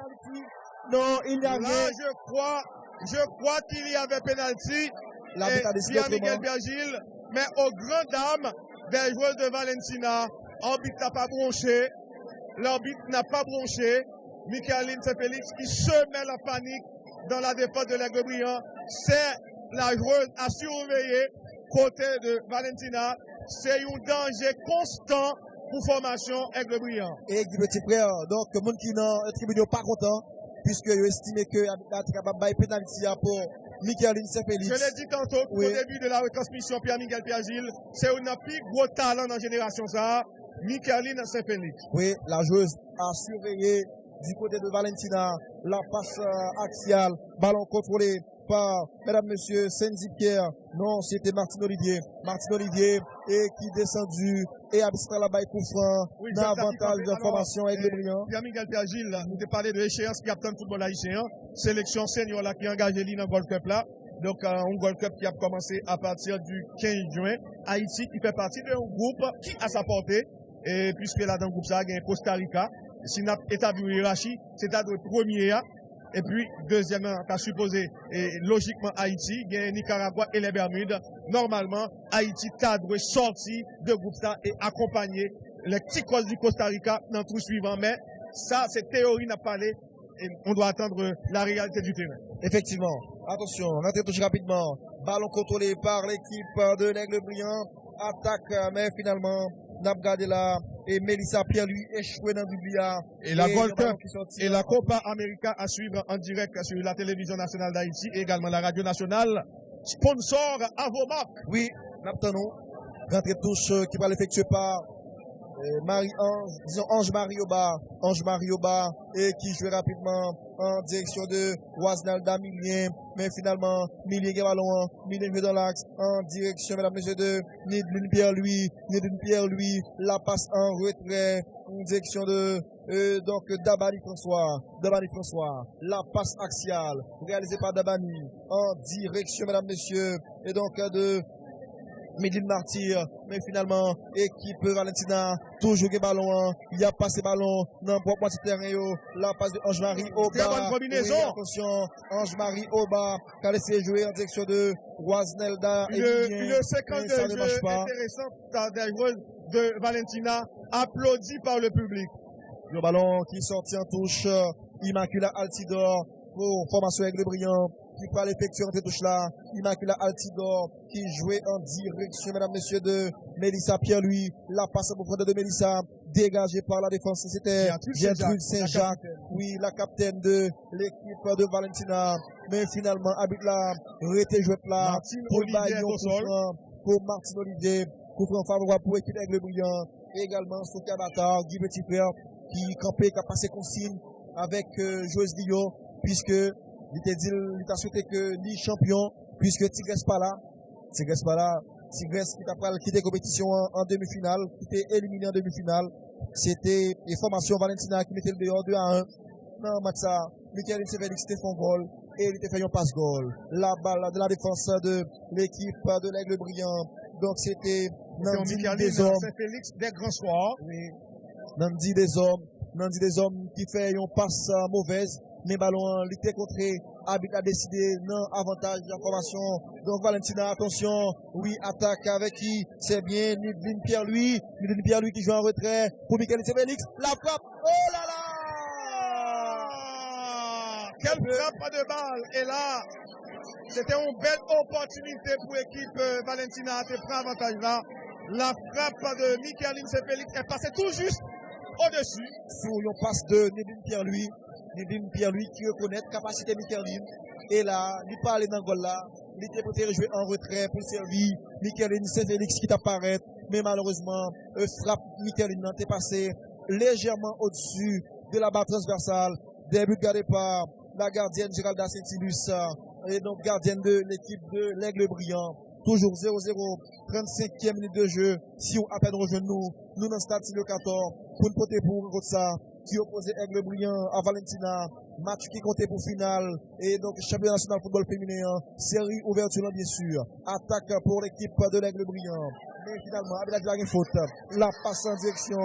non, il y avait. Là, je crois qu'il y avait pénalty. Pierre-Miguel Pierre-Gilles, mais aux grandes dames des joueurs de Valentina, l'arbitre n'a pas bronché. L'arbitre n'a pas bronché. Michaeline Félix qui semait la panique dans la défense de l'Aigle Brillant. C'est la joueuse à surveiller côté de Valentina. C'est un danger constant pour formation Aigle Brillant. Et Guy Petit Frère, donc, le monde qui n'a tribune pas content, puisque il estime que la capable de pénalty pour Michaeline Félix. Je l'ai dit tantôt au début de la retransmission, Pierre-Miguel Pierre-Gilles, c'est un plus gros talent dans la génération ça, Michaeline Félix. Oui, la joueuse a surveillé du côté de Valentina, la passe axiale, ballon contrôlé par, mesdames, messieurs, Senzi Pierre. Non, c'était Martine Olivier. Martine Olivier et qui est descendu et a biscuit la baille pour franc. Oui, davantage de formation avec les brillants. Pierre-Miguel Pierre-Gilles, nous avons parlé de l'échéance qui a tant de football haïtien. Sélection senior là qui a engagé dans le Gold Cup là. Donc, un Gold Cup qui a commencé à partir du 15 juin. Haïti qui fait partie d'un groupe qui a sa portée. Et puisque là, dans le groupe ça, il y a Costa Rica. Si nous avons établi hiérarchie, c'est à le premier. Et puis, deuxièmement, tu as supposé, et logiquement, Haïti, il y a Nicaragua et les Bermudes. Normalement, Haïti t'a dû sortir de groupe ça et accompagner les petits causes du Costa Rica dans tout suivant. Mais ça, c'est théorie n'a pas parlé. Et on doit attendre la réalité du terrain. Effectivement. Attention, rentrez touche rapidement. Ballon contrôlé par l'équipe de l'Aigle Brillant. Attaque, mais finalement, n'a pas gardé là. Et Mélissa Pierre lui échoué dans Dublia. Et la Gold Cup et la Copa América à suivre en direct sur la télévision nationale d'Haïti et également la radio nationale. Sponsor à vos marques. Oui, nous rentrée touche qui va l'effectuer par Marie-Ange, disons Ange-Marie Oba, et qui joue rapidement en direction de Waznalda Milien, mais finalement, Milien qui est ballon, Milien joue dans l'axe, en direction, mesdames, messieurs, de Nidlune Pierre-Louis, la passe en retrait, en direction de, donc, Dabani François, la passe axiale, réalisée par Dabani, en direction, mesdames, messieurs, et donc, de Médine Martyr, mais finalement, équipe Valentina, toujours le ballon, il y a passé ballon, dans le moitié terrain, la passe de Ange-Marie Oba. Très bonne combinaison. Oui, attention, Ange-Marie Oba, qui a laissé jouer en direction de Waznelda. Une séquence de jeu intéressante des joueurs de Valentina, applaudi par le public. Le ballon qui sortit en touche, Immaculata Altidor, pour formation Aigle Brillant qui va l'effectuer en touche là. Immacula Altidor qui jouait en direction, mesdames, messieurs, de Mélissa Pierre-Louis. La passe pour prendre de Mélissa, dégagée par la défense. C'était Gertrude Saint-Jacques, oui, la capitaine de l'équipe de Valentina. Mais finalement, habite là, été joué là, pour pour Martine Olivier, coup favorable pour l'équipe Aigle Brillant. Et également Sophia Bata, Guy Petit Frère, qui campait, qui a passé consigne avec Joël Guillot, puisque il a souhaité que les champions, puisque Tigres pas là, Tigres qui a quitté la compétition en demi-finale, qui était éliminé en demi-finale. C'était les formations Valentina qui mettait le dehors 2-1. Non, Matza, Michael Félix était son goal et il était fait un passe-goal. La balle de la défense de l'équipe de l'Aigle Brillant. Donc c'était Nandi des hommes. Félix des grands soirs. Oui. Nandi des hommes qui fait une passe mauvaise. Mais ballon, l'été contré, Habit a décidé, non, avantage de la formation. Donc Valentina, attention, oui, attaque avec qui, c'est bien, Nidine Pierre-Louis qui joue en retrait pour Michael Félix. La frappe, oh là là! Quelle frappe de balle! Et là, c'était une belle opportunité pour l'équipe Valentina de prendre avantage là. La frappe de Michaeline Félix est passée tout juste au-dessus. Sur une passe de Nidine Pierre-Louis. Nidine Pierre-Louis qui reconnaît la capacité de Michaeline. Et là, il parlait dans le goal là. Il était préféré jouer en retrait pour servir Michaeline Félix qui t'apparaît. Mais malheureusement, frappe Michaeline est passé légèrement au-dessus de la barre transversale. Début gardé par la gardienne Géralda Saint-Ilus. Et donc gardienne de l'équipe de l'Aigle Brillant. Toujours 0-0, 35e minute de jeu. Si on à peine rejoint nous dans le stade Silio 14, pour nous porter pour ça, qui opposait Aigle Brillant à Valentina. Match qui comptait pour finale. Et donc championnat national football féminin. Série ouverture bien sûr. Attaque pour l'équipe de l'Aigle Brillant. Mais finalement, avec la faute, la passe en direction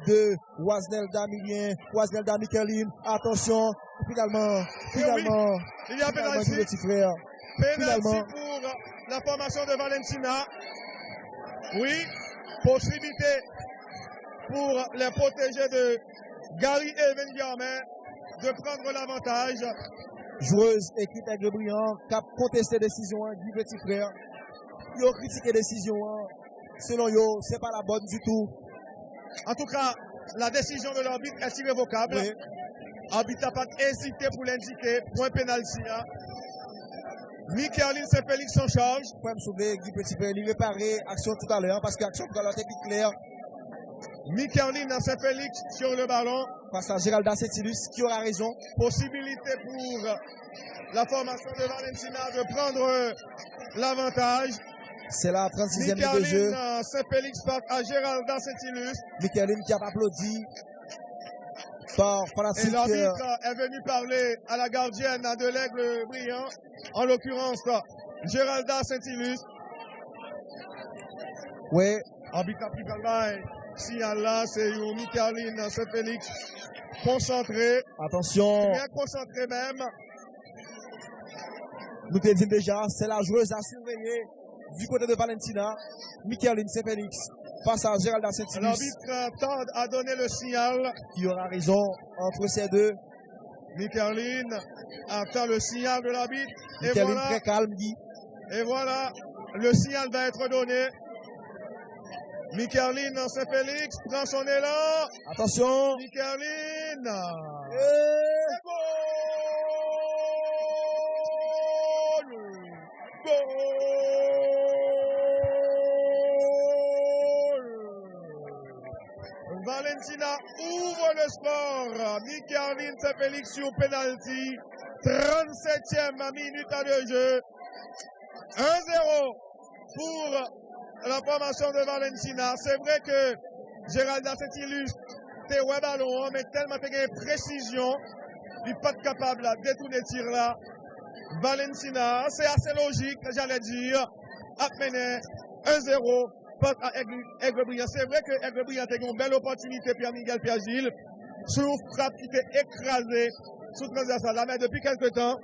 de Waznelda Milien, Waznelda Michaeline. Attention, finalement, il y a pénalty. Pénalty pour la formation de Valentina. Oui, possibilité pour les protégés de Gary Even Garmin de prendre l'avantage. Joueuse équipe Aigle Brillant qui a contesté la décision du petit frère. Ils ont critiqué la décision. Selon eux, ce n'est pas la bonne du tout. En tout cas, la décision de l'arbitre est irrévocable. Oui. L'arbitre n'a pas hésité pour l'indiquer. Point pénalty. Michaeline Félix en charge. Je peux me souvenir, Guy Petit Frère, il réparait action tout à l'heure parce que l'action tout à l'heure était plus claire. Michaeline Félix sur le ballon. Face à Géralda Saint-Ilus qui aura raison. Possibilité pour la formation de Valentina de prendre l'avantage. C'est la 36e minute de jeu. Michaeline Félix face à Géralda Saint-Ilus. Michaeline qui a applaudi par fanatique. Et l'arbitre est venu parler à la gardienne de l'Aigle Brillant, en l'occurrence Géralda Saint-Ilus. Oui. Arbitre a pris le signal là, c'est Michaeline Félix concentré. Attention. Bien concentré même. Nous te disons déjà, c'est la joueuse à surveiller du côté de Valentina. Michaeline Félix face à Géralda Saint-Ilus. L'arbitre tarde à donner le signal. Qui aura raison entre ces deux. Michaeline attend le signal de l'arbitre. Michaeline voilà, très calme, Guy. Et voilà, le signal va être donné. Michaeline Félix prend son élan. Attention. Michaeline. Valentina ouvre le score. Michaeline Félix sur penalty. 37e minute de jeu. 1-0 pour la formation de Valentina. C'est vrai que Géralda Saint-Ilus était ouais ballon, mais tellement de précision, il n'est pas capable de détourner tir là. Valentina, c'est assez logique, j'allais dire, a mené 1-0 face à Aigle Brillant. C'est vrai que Aigle Brillant a une belle opportunité, Pierre-Miguel Pierre-Gilles, sur une frappe qui était écrasée sous transversale. Mais depuis quelques temps,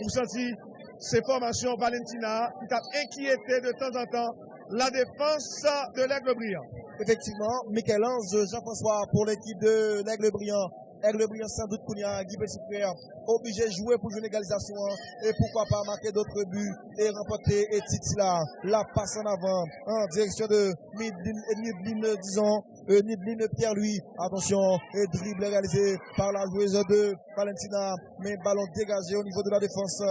vous sentez ces formations Valentina qui t'a inquiété de temps en temps la défense de l'Aigle Brillant. Effectivement, Michel-Ange Jean-François pour l'équipe de l'Aigle Brillant Aigle Brillant sans doute qu'on y a Guy Petit Frère obligé de jouer pour une égalisation et pourquoi pas marquer d'autres buts et remporter et Titila la passe en avant en direction de Nidline, disons Nidline Pierre-Louis. Attention, et dribble réalisé par la joueuse de Valentina, mais ballon dégagé au niveau de la défense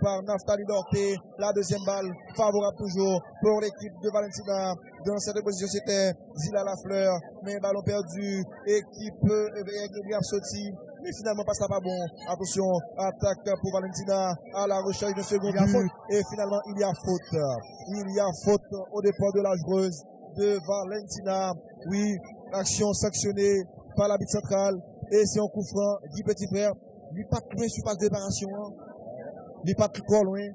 par Naftali Dorté. La deuxième balle favorable toujours pour l'équipe de Valentina. Dans cette position, c'était Zila Lafleur, mais ballon perdu, équipe Aigle sorti, mais finalement pas ça pas bon. Attention, attaque pour Valentina à la recherche de second but, et finalement il y a faute. Il y a faute au départ de la joueuse de Valentina. Oui, action sanctionnée par l'arbitre central, et c'est un coup franc. Guy Petit Frère, lui pas loin sur passe de réparation, lui pas trop loin.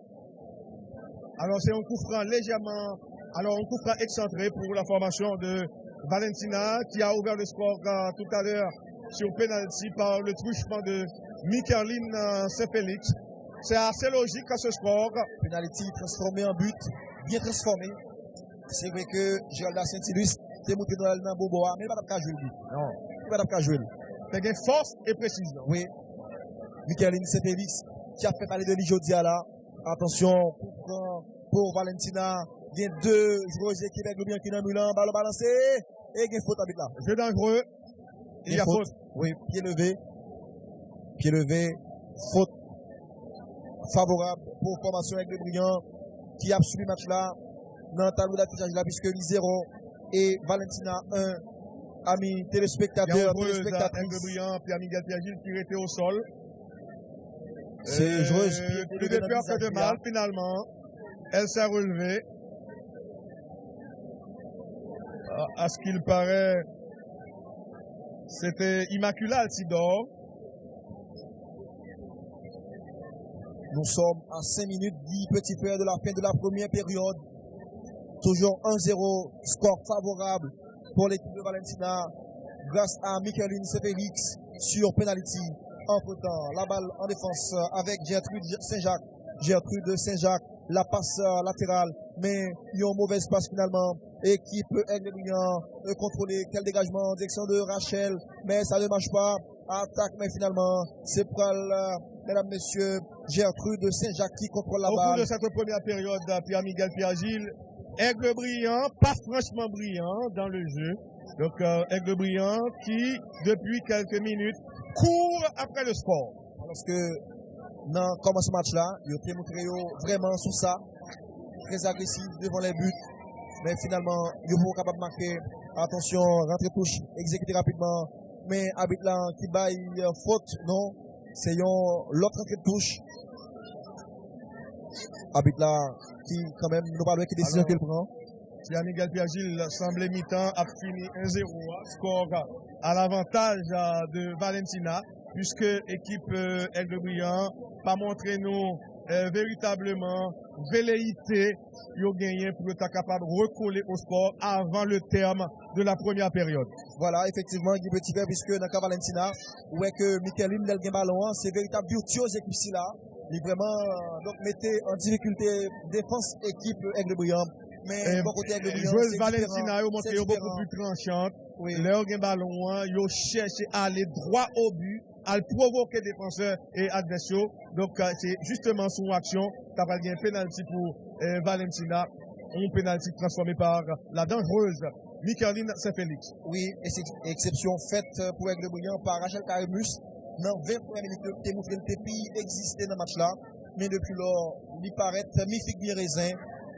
Alors c'est un coup franc légèrement. Alors, un coup franc excentré pour la formation de Valentina qui a ouvert le score tout à l'heure sur penalty par le truchement de Mikaeline Saint-Félix. C'est assez logique à ce score. Penalty transformé en but, bien transformé. C'est vrai que Gérald Saint-Louis s'est montré dans le Boboa, mais il ne va pas jouer. Non, il ne va pas jouer. C'est une force et précision. Oui. Mikaeline Saint-Félix qui a fait parler de l'Ijodia là. Attention pour Valentina. Il y a deux joueurs qui avec le bien qui est dans Milan, ballon balancé, et il y a faute avec là. Jeu dangereux, il y a faute. Oui, pied levé, faute favorable pour formation avec le brillant qui a suivi le match là, dans le tableau d'affichage là, puisque 0 et Valentina 1, amis téléspectateurs, téléspectatrices. Avec le brillant, Pierre-Miguel Pierre-Gilles qui était au sol. C'est joueuse plus de peur que de mal, finalement. Elle s'est relevée. À ce qu'il paraît, c'était Immaculée Altidore. Nous sommes à 5 minutes 10 petits frères de la fin de la première période. Toujours 1-0, score favorable pour l'équipe de Valentina grâce à Mikaeline Saint-Félix sur penalty. Entre-temps, la balle en défense avec Gertrude Saint-Jacques, la passe latérale, mais il y a un mauvais espace finalement. Équipe Aigle Brillant contrôlée, quel dégagement en direction de Rachel, mais ça ne marche pas. Attaque, mais finalement, c'est pour mesdames, messieurs, Gertrude Saint-Jacques qui contrôle la balle. Au cours de cette première période, Pierre-Miguel Pierre-Gilles, Aigle Brillant, pas franchement brillant dans le jeu. Donc, Aigle Brillant qui, depuis quelques minutes, court après le sport. Parce que, dans ce match-là, il a montré vraiment sous ça, très agressif devant les buts. Mais finalement, il est capable de marquer. Attention, rentrée touche, exécuter rapidement. Mais habite là qui baille faute, non. C'est l'autre entrée de touche. Habite là qui, quand même, nous parlons de décision qu'il prend. Pierre-Miguel Pierre-Gilles semblait mi-temps, a fini 1-0, score à l'avantage de Valentina, puisque équipe Aigle Brillant pas montré nous véritablement velléité ils ont gagné pour être capable de recoller au score avant le terme de la première période. Voilà, effectivement, Guy Petit Frère, puisque dans le cas Valentina, où est que Mikaeline Delguin Ballon, c'est véritable virtuose équipe ici là. Il vraiment donc mettait en difficulté défense équipe Aigle Brillant. Mais bon côté Aigle Brillant, joueuse Valentina a montré beaucoup plus tranchante. Oui. Leur ballon, ils ont cherché à aller droit au but, à provoquer défenseurs et adversaires. Donc c'est justement son action qui a gagné un penalty pour Valentina, un penalty transformé par la dangereuse Mikaeline Saint-Félix. Oui, et c'est exception faite pour Aigle Brillant par Rachel Carimus. Dans 20 premières minutes, le montré le TPI existait dans le match là, mais depuis lors, il paraît mi-figue mi-raisin.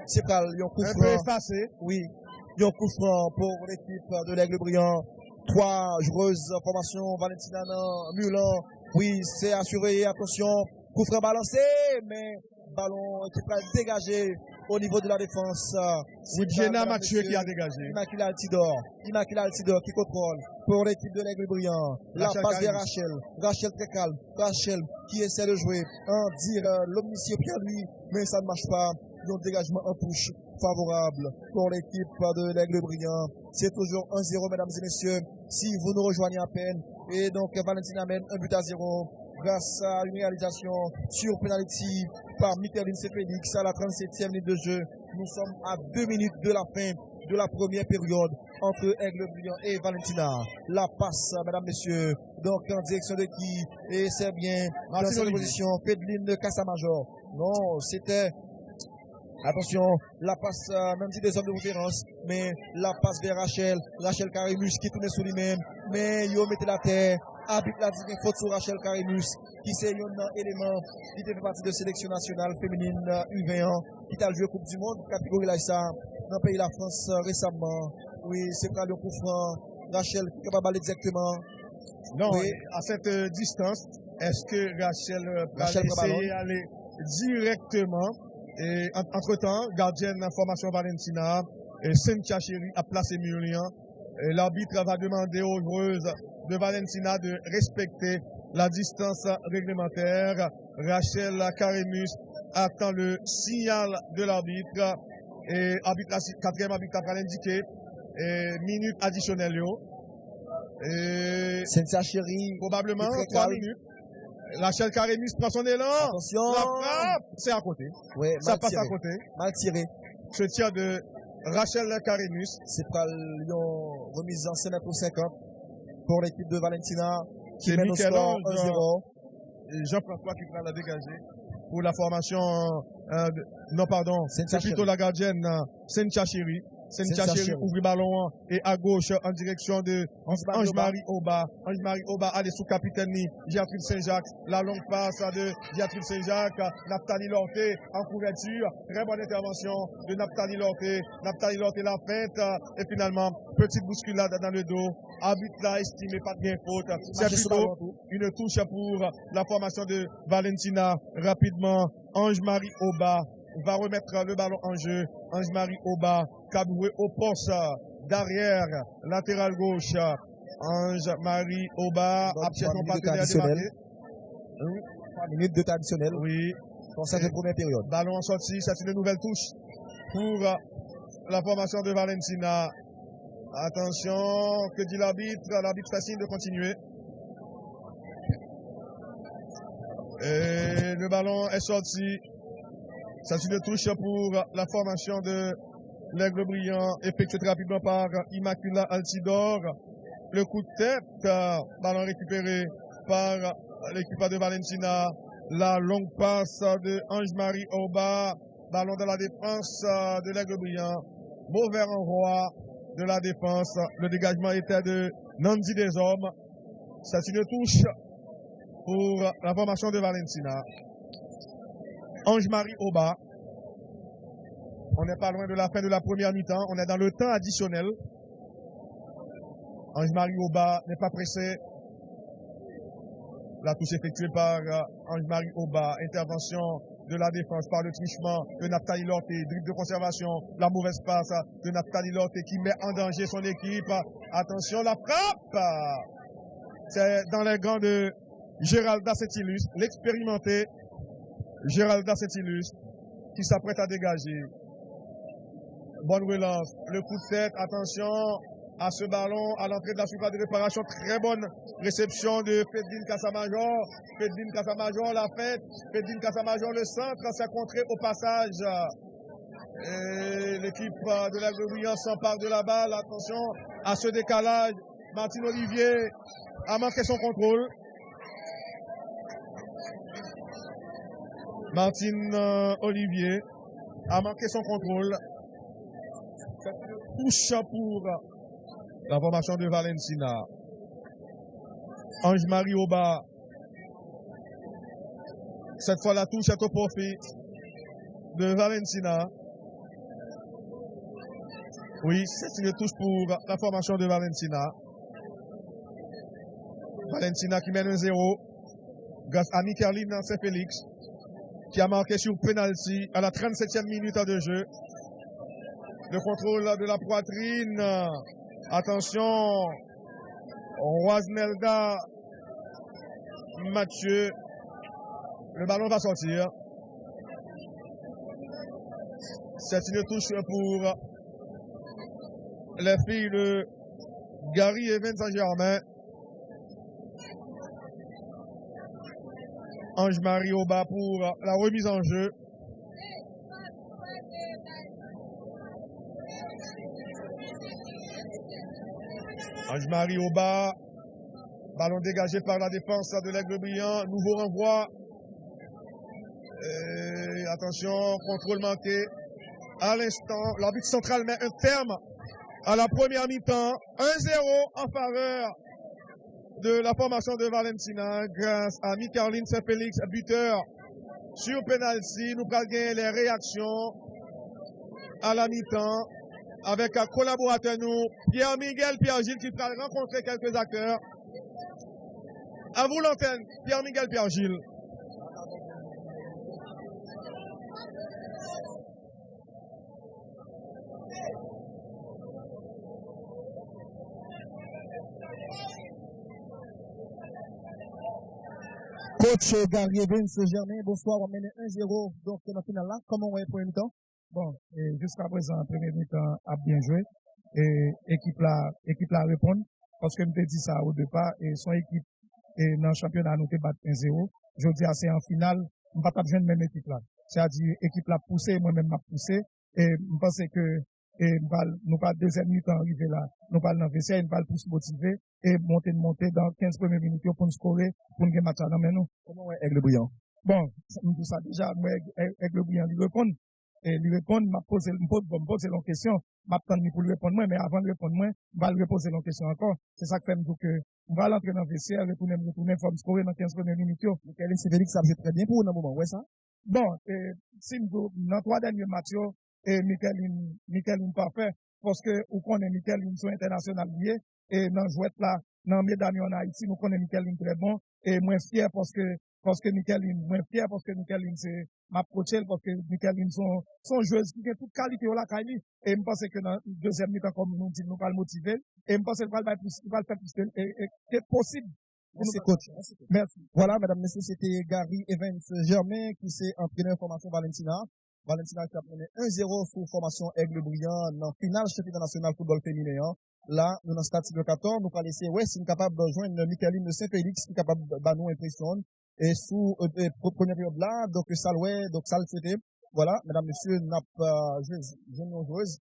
C'est pas un coup franc. Un peu effacé. Oui, il y a un coup franc pour l'équipe de l'Aigle Brillant. 3 joueuses formation Valentina Mulan. Oui, c'est assuré. Attention, coup franc balancé, mais ballon qui peut dégager au niveau de la défense. C'est Jenna Mathieu qui a dégagé. Immaculée Altidore qui contrôle pour l'équipe de l'Aigle Brillant. La passe vers Rachel. Rachel très calme. Rachel qui essaie de jouer en dire l'omniscient Pierre-Louis, mais ça ne marche pas. Donc dégagement en touche favorable pour l'équipe de l'Aigle Brillant. C'est toujours 1-0, mesdames et messieurs. Si vous nous rejoignez à peine. Et donc Valentina mène 1-0 grâce à une réalisation sur penalty par Mikaeline Saint-Félix à la 37e minute de jeu. Nous sommes à 2 minutes de la fin de la première période entre Aigle Brillant et Valentina. La passe, mesdames, messieurs, donc en direction de qui? Et c'est bien dans cette position, Fedeline Cassamajor. Non, c'était... Attention, la passe, même si des hommes de référence, mais la passe vers Rachel Carimus qui tourne sur lui-même, mais il mettait la terre, arbitre la dit faute sur Rachel Carimus, qui c'est un élément qui fait partie de sélection nationale féminine U21, qui a joué Coupe du Monde, catégorie là, ça, dans le pays de la France récemment. Oui, c'est pas le coup franc, Rachel qui va baller exactement. Non, oui. à cette distance, est-ce que Rachel va essayer d'aller directement? Et entre-temps, gardienne formation Valentina, et Cynthia Chéri a placé Murian. L'arbitre va demander aux joueuses de Valentina de respecter la distance réglementaire. Rachel Carimus attend le signal de l'arbitre. Et quatrième arbitre va l'indiquer. Minutes additionnelles. Cynthia Chéri. Probablement 3 minutes. Rachel Carimus prend son élan. Attention. La frappe, c'est à côté. Oui, ça passe à côté. Mal tiré. Ce tir de Rachel Carimus. C'est pas Lyon remise en scène pour 50 pour l'équipe de Valentina qui mène au score 1-0. Jean-François qui va la dégager pour la formation. Non, pardon. C'est plutôt la gardienne Cynthia Chéri. Cynthia Chéri ouvre le ballon et à gauche en direction de Ange-Marie Oba. Ange-Marie Oba allez sous capitaine Gertrude Saint-Jacques. La longue passe de Gertrude Saint-Jacques. Naphtali Lorté en couverture. Très bonne intervention de Naphtali Lorté. Naphtali Lorté la feinte. Et finalement, petite bousculade dans le dos. Arbitre là estimé pas de bien faute. C'est plutôt une touche pour la formation de Valentina. Rapidement, Ange-Marie Oba va remettre le ballon en jeu. Ange-Marie Oba, Kaboué au poste derrière, latéral gauche. Ange-Marie Oba, après son partenaire démarqué. 3 minutes de temps additionnel. Oui. Pour cette première période. Ballon en sortie, c'est une nouvelle touche pour la formation de Valentina. Attention, que dit l'arbitre? L'arbitre fait signe de continuer. Et le ballon est sorti. C'est une touche pour la formation de l'Aigle Brillant, effectuée très rapidement par Immacula Altidor. Le coup de tête, ballon récupéré par l'équipe de Valentina. La longue passe de Ange-Marie Oba, ballon de la défense de l'Aigle Brillant. Mauvais renvoi de la défense. Le dégagement était de Nandi Desormes. C'est une touche pour la formation de Valentina. Ange-Marie Oba. On n'est pas loin de la fin de la première mi-temps. On est dans le temps additionnel. Ange-Marie Oba n'est pas pressé. La touche effectuée par Ange-Marie Oba. Intervention de la défense par le trichement de Naphtali Lorté. Dribble de conservation. La mauvaise passe de Naphtali Lorté qui met en danger son équipe. Attention, la frappe. C'est dans les gants de Géralda Setilus, l'expérimenté Géralda Setilus, qui s'apprête à dégager. Bonne relance, le coup de tête, attention à ce ballon, à l'entrée de la surface de réparation, très bonne réception de Fedeline Cassamajor. Fedeline Cassamajor la fête, Fedeline Cassamajor le centre, s'est contré au passage. Et l'équipe de l'Aigle Brillant s'empare de la balle, attention à ce décalage. Martine Olivier a manqué son contrôle. Martine Olivier a manqué son contrôle. C'est une touche pour la formation de Valentina. Ange-Marie Oba. Cette fois, la touche est au profit de Valentina. Oui, c'est une touche pour la formation de Valentina. Valentina qui mène 1-0 grâce à Mikaeline Saint-Félix qui a marqué sur penalty à la 37e minute de jeu. Le contrôle de la poitrine. Attention. Roisnelda Mathieu. Le ballon va sortir. C'est une touche pour les filles de Gary Evans Saint-Germain. Ange-Marie Oba pour la remise en jeu. Ange-Marie au bas. Ballon dégagé par la défense de l'Aigle Brillant. Nouveau renvoi. Et attention, contrôle manqué. À l'instant, l'arbitre central met un terme à la première mi-temps. 1-0 en faveur de la formation de Valentina grâce à Micaroline Saint-Félix, buteur sur penalty. Nous allons gagner les réactions à la mi-temps avec un collaborateur nous, Pierre-Miguel Pierre-Gilles, qui va rencontrer quelques acteurs. À vous l'antenne, Pierre-Miguel Pierre-Gilles. Coach Gary Evans Germain, bonsoir, on mène 1-0 donc dans la finale là. Comment on est pour une mi-temps? Bon, jusqu'à présent, première mi-temps a bien joué. Et équipe là répond. Parce que je me dit ça au départ. Et son équipe, dans le championnat, nous te battu 1-0. Je dis, c'est en finale, on va pas besoin de même équipe là. C'est-à-dire, équipe là poussé, moi-même m'a poussé. Et je pense que, nous pas deuxième mi-temps arrivé là. Nous pas dans VCA, nous pas plus motivé. Et monter dans 15 premières minutes pour nous scorer, pour nous gagner match là, mais nous. Comment est Aigle Brillant? Bon, tout ça déjà, moi, Aigle Brillant, lui répondre. Et lui répondre, me poser une question, m'attendre pour lui répondre moi, mais avant de répondre moi, je vais lui reposer une question encore. C'est ça que fait que, on va l'entrer dans le vestiaire, retourner, forme scorer dans 15 premières minutes. Michael Félix, ça joue très bien pour vous dans le moment, ouais, ça? Bon, si nous, dans 3 derniers matchs, et Michael parfait, parce que, ou connaît Michael sont international lié, et dans jouet là, dans médaille en Haïti, nous connaissons Michael très bon, et moins fier parce que Michael moins fier parce que Michael c'est ma coach parce que Michael sont joueuses qui ont toute qualité au la Kaili, et je pense que dans le deuxième mi-temps, comme nous dit, nous pas le motiver, et je pense qu'il va le faire plus que possible. Merci, coach. Merci. Voilà, mesdames, messieurs, c'était Gary Evans Germain qui s'est entraîné en formation Valentina. Valentina qui a mené 1-0 sous formation Aigle Brillant dans finale championnat national football féminin. Là, nous dans stade 14, nous allons laisser West capable de joindre Michaeline de Saint-Félix qui est capable de nous impressionner. Et sous première période là, donc ça ouais, donc ça le souhaité. Voilà, mesdames, messieurs, n'a pas joueuse.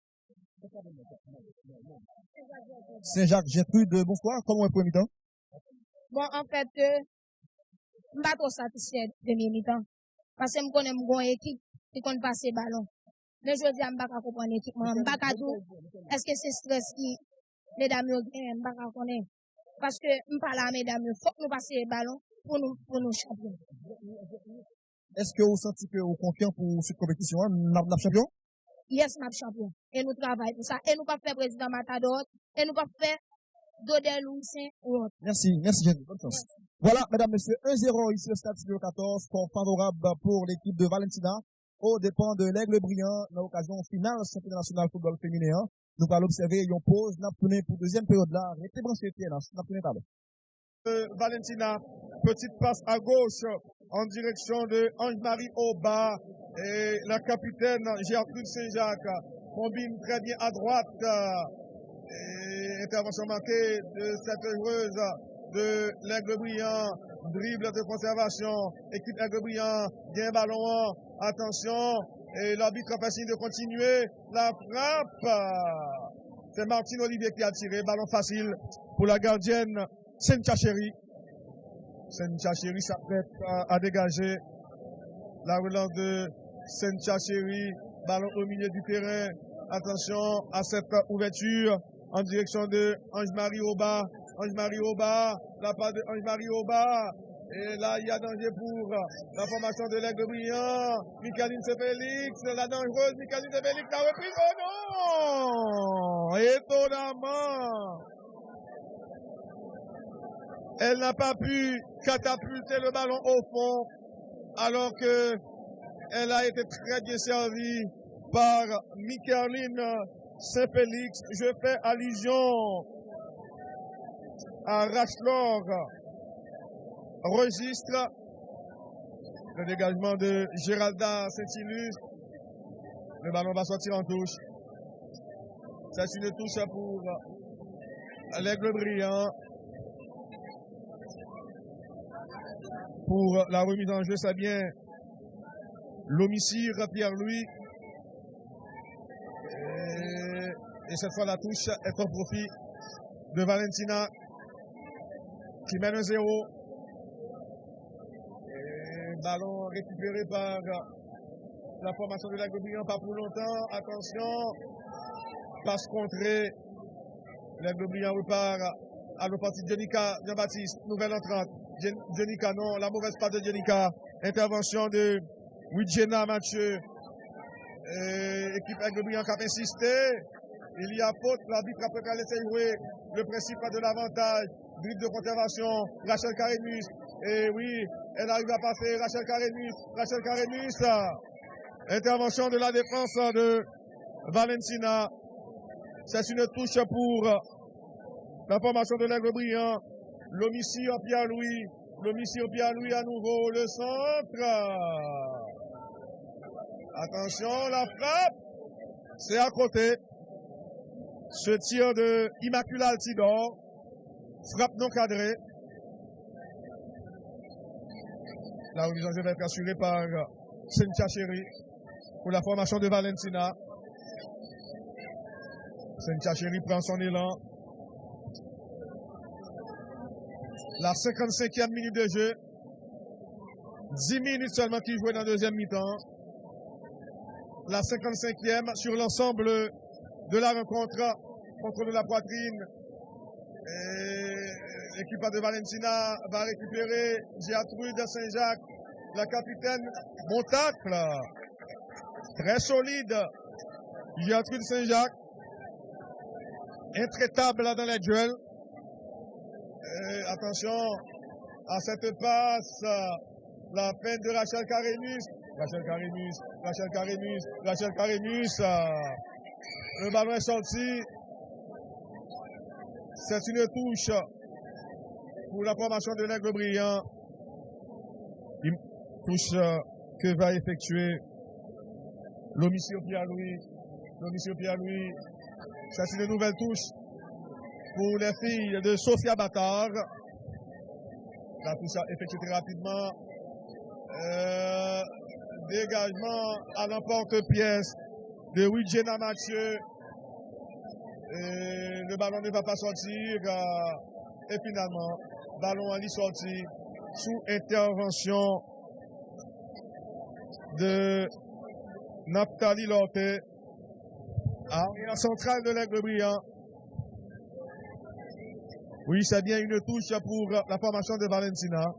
Saint-Jacques Gertrude, bonsoir, comment est premier mi-temps? Bon, en fait, je ne suis pas trop satisfait de premier mi-temps. Parce que je connais une équipe qui compte passer ballon. Mais je dis, je ne vais pas comprendre l'équipe. Je ne vais pas dire, est-ce que c'est stress qui, mesdames, je ne vais pas connaître. Parce que je parle à mesdames, il faut que nous passions le ballon pour nous champions. Est-ce que vous sentez que vous êtes confiant pour cette compétition, nous champion? Yes, nous champion. Et nous travaillons pour ça. Et nous ne pas faire président Matador. Et nous ne pas faire Dodel ou Saint ou autre. Merci, Jenny. Bonne chance. Voilà, mesdames, messieurs, 1-0 ici au stade 14, score favorable pour l'équipe de Valentina, au dépend de l'Aigle Brillant, dans l'occasion finale championnat national football féminin. Nous allons observer une pause, nous allons pour deuxième période là, restez branchés, nous allons Valentina, petite passe à gauche en direction de Ange-Marie Aubin et la capitaine Gertrude Saint-Jacques combine très bien à droite. Et intervention manquée de cette joueuse de l'Aigle Brillant, dribble de conservation, équipe Aigle Brillant, bien ballon, attention, et l'arbitre fait signe de continuer, la frappe, c'est Martine Olivier qui a tiré, ballon facile pour la gardienne Cynthia Chéri. Cynthia Chéri s'apprête à dégager la relance de Cynthia Chéri, ballon au milieu du terrain, attention à cette ouverture, en direction de Ange-Marie Aubin. Ange-Marie Aubin, la part de Ange-Marie Aubin. Et là, il y a danger pour la formation de l'Aigle Brillant. Micaeline Saint-Félix, la dangereuse Micaeline Saint-Félix, la reprise. Oh non! Étonnamment! Elle n'a pas pu catapulter le ballon au fond, alors que elle a été très bien servie par Micaeline Saint-Félix. Je fais allusion à Rachelor. Registre le dégagement de Géralda Saint-Illustre. Le ballon va sortir en touche. C'est une touche pour l'Aigle Brillant. Pour la remise en jeu, c'est bien l'homicide Pierre-Louis. Et cette fois, la touche est au profit de Valentina qui mène 1-0. Ballon récupéré par la formation de l'Aigle Brillant, pas pour longtemps. Attention, passe contrée. L'Aigle Brillant repart à l'opportunité de Jenica Jean-Baptiste, nouvelle entrante. Jenica, non, la mauvaise passe de Jenica. Intervention de Wijena Mathieu. Équipe Aigle Brillant qui a insisté. Il y a faute, l'arbitre a laissé jouer le principe de l'avantage. Dribble de conservation, Rachel Karemus. Et oui, elle arrive à passer, Rachel Karemus. Intervention de la défense de Valentina. C'est une touche pour la formation de l'Aigle Brillant. L'Omissi en Pierre-Louis à nouveau, le centre. Attention, la frappe. C'est à côté. Ce tir de Immaculée Altidore. Frappe non cadrée. La remise en jeu va être assurée par Cynthia Chéri pour la formation de Valentina. Cynthia Chéri prend son élan. La 55e minute de jeu. 10 minutes seulement qui jouent dans la deuxième mi-temps. La 55e sur l'ensemble de la rencontre. Contrôle de la poitrine. L'équipe de Valentina va récupérer Gertrude Saint-Jacques, la capitaine Montacle. Très solide. Gertrude Saint-Jacques. Intraitable dans les duels. Attention à cette passe. La peine de Rachel Karemus. Le ballon est sorti. C'est une touche pour la formation de l'Aigle Brillant. Une touche que va effectuer l'Omissi Pierre-Louis. C'est une nouvelle touche pour les filles de Sophia Battard. La touche effectuée très rapidement. Dégagement à l'emporte-pièce de Wijena Mathieu. Le ballon ne va pas sortir. Et finalement, ballon à sorti sous intervention de Naphtali Lorté. La centrale de l'Aigle Brillant. Oui, c'est bien une touche pour la formation de Valentina.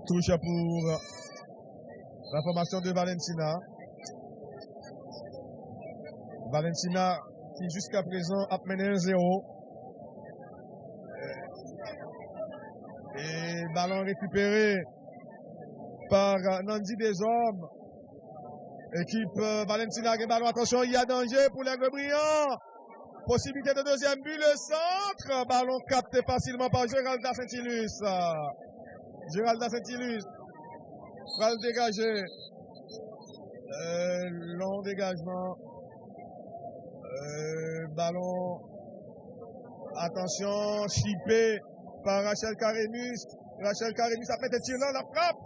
Touche pour la formation de Valentina. Valentina qui jusqu'à présent a mené 1-0. Et ballon récupéré par Nandi Desormes. Équipe Valentina qui ballon. Attention, il y a danger pour l'Aigle Brillant. Possibilité de deuxième but, le centre. Ballon capté facilement par Géralda Saint-Ilus. Va le dégager. Long dégagement. Ballon. Attention, chippé par Rachel Karemus. Rachel Karemus a fait un tir là, la frappe.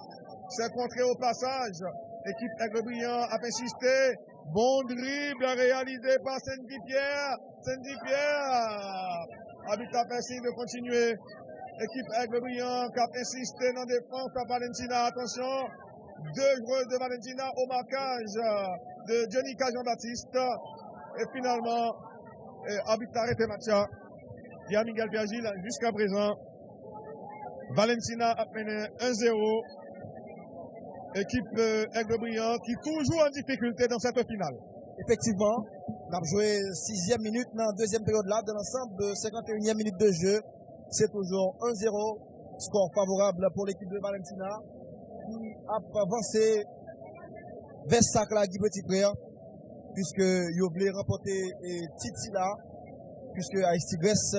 C'est contré au passage. L'équipe Aigle Brillant a insisté. Bon dribble réalisé par Cindy Pierre. Arbitre a fait signe de continuer. Équipe Aigle Brillant qui a insisté dans la défense à Valentina. Attention, deux joueurs de Valentina au marquage de Jenica Jean-Baptiste. Et finalement, arbitre a arrêté match. Il y a Miguel Piagil jusqu'à présent. Valentina a mené 1-0. Équipe Aigle Brillant qui toujours en difficulté dans cette finale. Effectivement, on a joué 6e minute dans la deuxième période là, de l'ensemble de 51e minute de jeu. C'est toujours 1-0, score favorable pour l'équipe de Valentina qui a avancé vers Sacla Guy Petit Frère, puisque il voulait remporter Titi là, puisque Ice Tigresse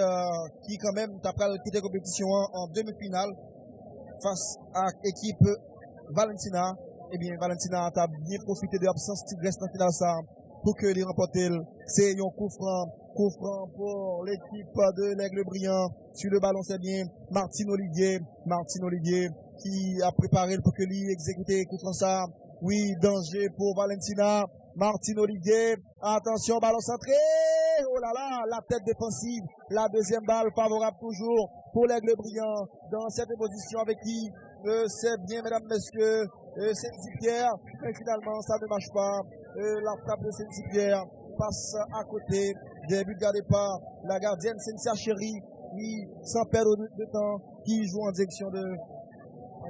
qui quand même t'a quitté la compétition en demi-finale face à l'équipe Valentina. Eh bien, Valentina a bien profité de l'absence Tigresse dans la finale ça pour que les remporter. C'est un coup franc pour l'équipe de l'Aigle Brillant. Sur le ballon, c'est bien Martine Olivier qui a préparé pour que lui exécute contre ça. Oui, danger pour Valentina. Martin Olivier. Attention, ballon centré. Oh là là, la tête défensive. La deuxième balle favorable toujours pour l'Aigle Brillant dans cette position avec qui c'est bien, mesdames, messieurs, Saint-Pierre. Mais finalement, ça ne marche pas. La frappe de Saint-Pierre passe à côté des buts gardés par la gardienne Cynthia Chéri, qui, sans perdre de temps, qui joue en direction de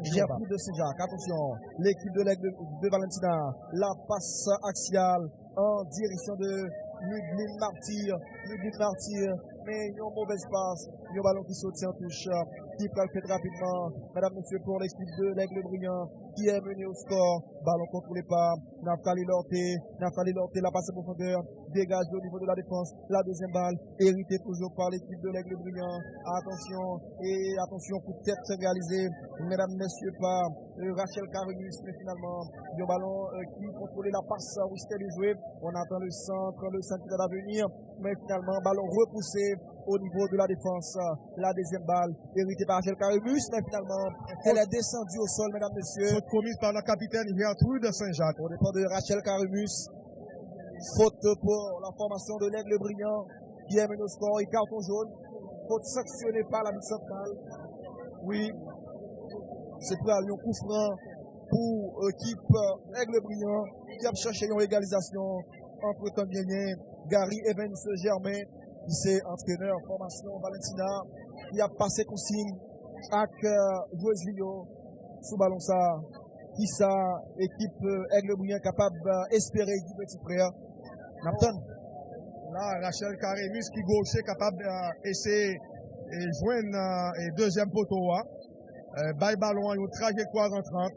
Gertrude de Saint-Jacques. Attention, l'équipe de l'Aigle de Valentina, la passe axiale en direction de Ludmille Martyr, mais il y a une mauvaise passe, il y a un ballon qui saute en touche, qui peut le faire rapidement, mesdames, messieurs, pour l'équipe de l'Aigle Brillant, qui est mené au score, ballon contrôlé par Naftali Lorté, la passe en profondeur, dégage au niveau de la défense, la deuxième balle, héritée toujours par l'équipe de l'Aigle Brillant, attention, coup de tête réalisé, mesdames, messieurs, par Rachel Carimus, mais finalement, il y a un ballon qui contrôlait la passe où c'était joué, on attend le centre qui va venir, mais finalement, ballon repoussé au niveau de la défense. La deuxième balle, héritée par Rachel Carimus, mais finalement, elle est descendue au sol, mesdames, messieurs. Faute commise par la capitaine Gertrude de Saint-Jacques. Au départ de Rachel Carimus. Faute pour la formation de l'Aigle Brillant, qui est mené au score et carton jaune. Faute sanctionnée par la mise centrale. Oui, c'est pour un coup franc pour l'équipe Aigle Brillant, qui a cherché une égalisation entre temps gagné. Gary Evans Germain, qui c'est entraîneur formation Valentina, qui a passé consigne avec joueuse Lio sous ballon ça, qui ça, équipe Aigle Brillant capable d'espérer du petit frère. Napton. Là, Rachel Carimus qui gaucher capable d'essayer et joindre deuxième poteau. Bail ballon à une trajectoire entrante.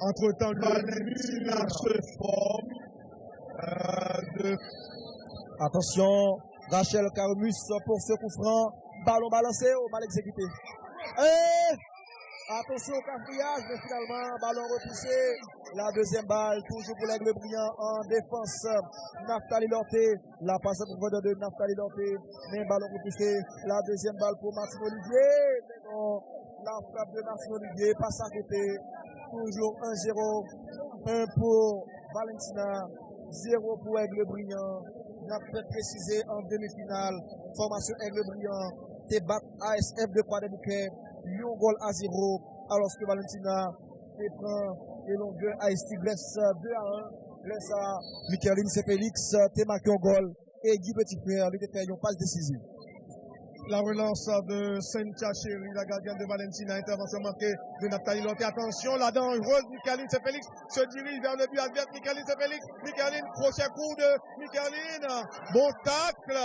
Entre-temps, Valentina se forme. Attention, Rachel Carimus pour ce coup franc. Ballon balancé ou mal exécuté. Attention au cafouillage, mais finalement, ballon repoussé. La deuxième balle, toujours pour l'Aigle Brillant en défense. Naftali Lorté, la passe à profondeur de Naftali Lorté, mais ballon repoussé. La deuxième balle pour Martin Olivier. Mais non, la frappe de Martin Olivier passe à côté. Toujours 1-0. 1 pour Valentina, 0 pour Aigle Brillant. N'a peut précisé en demi-finale. Formation Aigle Brillant, débat ASF de Croix-des-Bouquets. Lyon goal à 0, alors que Valentina prend et longueur à Estiglès 2-1. Laisse à Michaeline Félix, t'es marqué au goal. Et Guy Petitfrère, lui, fait une passe décisive. La relance de Cynthia Chéri, la gardienne de Valentina, intervention marquée de Naftali Lorté. Attention, la dangereuse Michaeline Félix se dirige vers le but adverse. Michaeline Félix, Michaeline, crochet coup de Michaeline. Bon tacle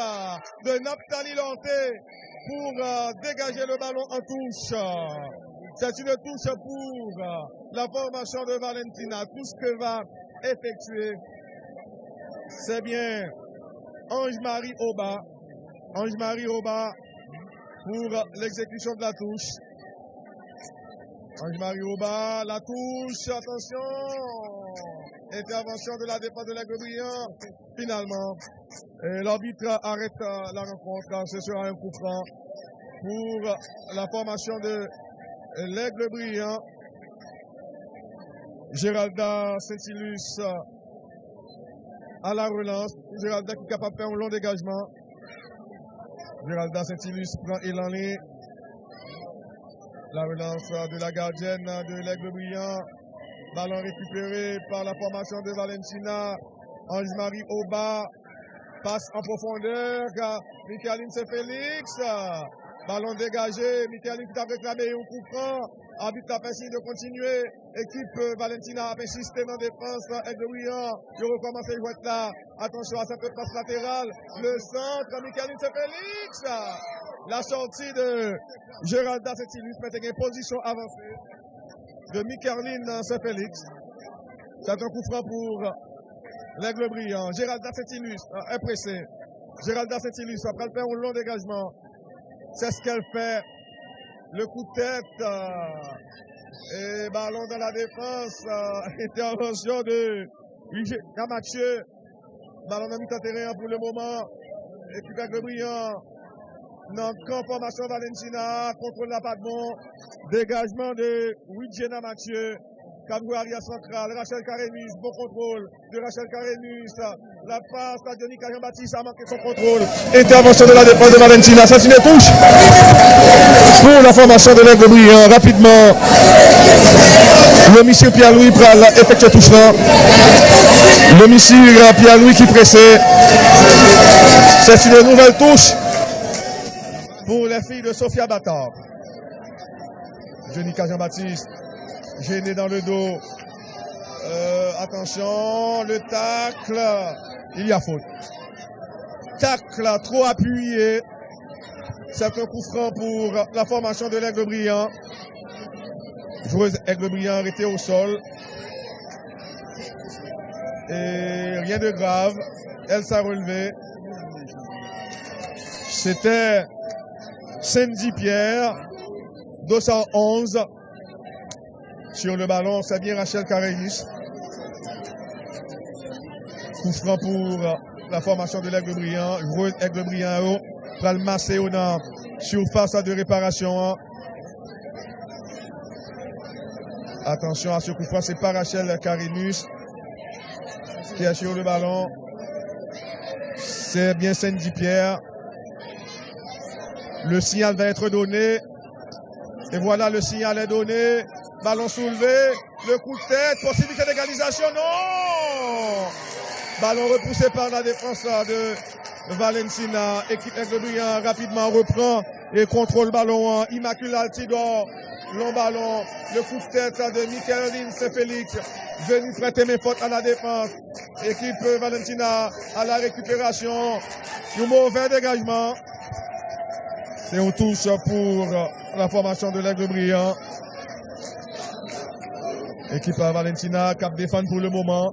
de Naftali Lorté pour dégager le ballon en touche. C'est une touche pour la formation de Valentina. Tout ce que va effectuer, c'est bien Ange-Marie Oba. Ange-Marie Oba pour l'exécution de la touche. Ange-Marie Oba, la touche, attention. Intervention de la défense de l'Aigle Brillant. Finalement, l'arbitre arrête la rencontre. Ce sera un coup franc pour la formation de l'Aigle Brillant. Géralda Saint-Ilus à la relance. Géralda qui est capable de faire un long dégagement. Géralda Saint-Ilus prend élan. La relance de la gardienne de l'Aigle Brillant. Ballon récupéré par la formation de Valentina. Ange-Marie Oba passe en profondeur. Michaeline Félix. Ballon dégagé. Michaeline qui a réclamé un coup franc. Arbitre a fait signe de continuer. Équipe Valentina a insisté dans la défense. Aigle Brillant. Il recommence à jouer là. Attention à cette passe latérale. Le centre. Michaeline Félix. La sortie de Géralda Saint-Ilus mettait une position avancée de Michaeline Félix. C'est un coup franc pour l'Aigle Brillant. Géralda Saint-Ilus est pressée. Géralda Saint-Ilus après le faire un long dégagement. C'est ce qu'elle fait. Le coup de tête. Et ballon dans la défense. Intervention de Mathieu. Ballon dans le terrain pour le moment. Équipe Aigle Brillant. Dans la formation Valentina, contrôle la pas de bon. Dégagement de Widjena Mathieu. Cabou arrière central, Rachel Karemus, bon contrôle de Rachel Karemus. La passe à Johnny Jean-Baptiste a manqué son contrôle. Intervention de la défense de Valentina. Ça, c'est une touche pour la formation de l'Aigle Brillant. Rapidement, le monsieur Pierre-Louis Pral effectue touche là. Le monsieur Pierre-Louis qui pressait. C'est une nouvelle touche pour les filles de Sophia Battard. Johnny Jean-Baptiste, gêné dans le dos. Attention, le tacle. Il y a faute. Tacle trop appuyé. C'est un coup franc pour la formation de l'Aigle Brillant. Joueuse Aigle Brillant arrêtée au sol. Et rien de grave. Elle s'est relevée. C'était Sandy Pierre. 211 sur le ballon, c'est bien Rachel Karemus. Coup franc pour la formation de l'Aigle Brillant. Joueuse Aigle Brillant pour le masser dans surface de réparation. Attention à ce coup franc, c'est pas Rachel Karemus qui est sur le ballon. C'est bien Sandy Pierre. Le signal va être donné. Et voilà, le signal est donné. Ballon soulevé. Le coup de tête. Possibilité d'égalisation. Non! Ballon repoussé par la défense de Valentina. Équipe Aigle Brillant rapidement reprend et contrôle le ballon. Immaculée Altidor. Long ballon. Le coup de tête de Michaeline Saint-Félix. Venu prêter mes fautes à la défense. Équipe Valentina à la récupération. Un mauvais dégagement. C'est une touche pour la formation de l'Aigle Brillant. Équipe Valentina, cap défendre pour le moment.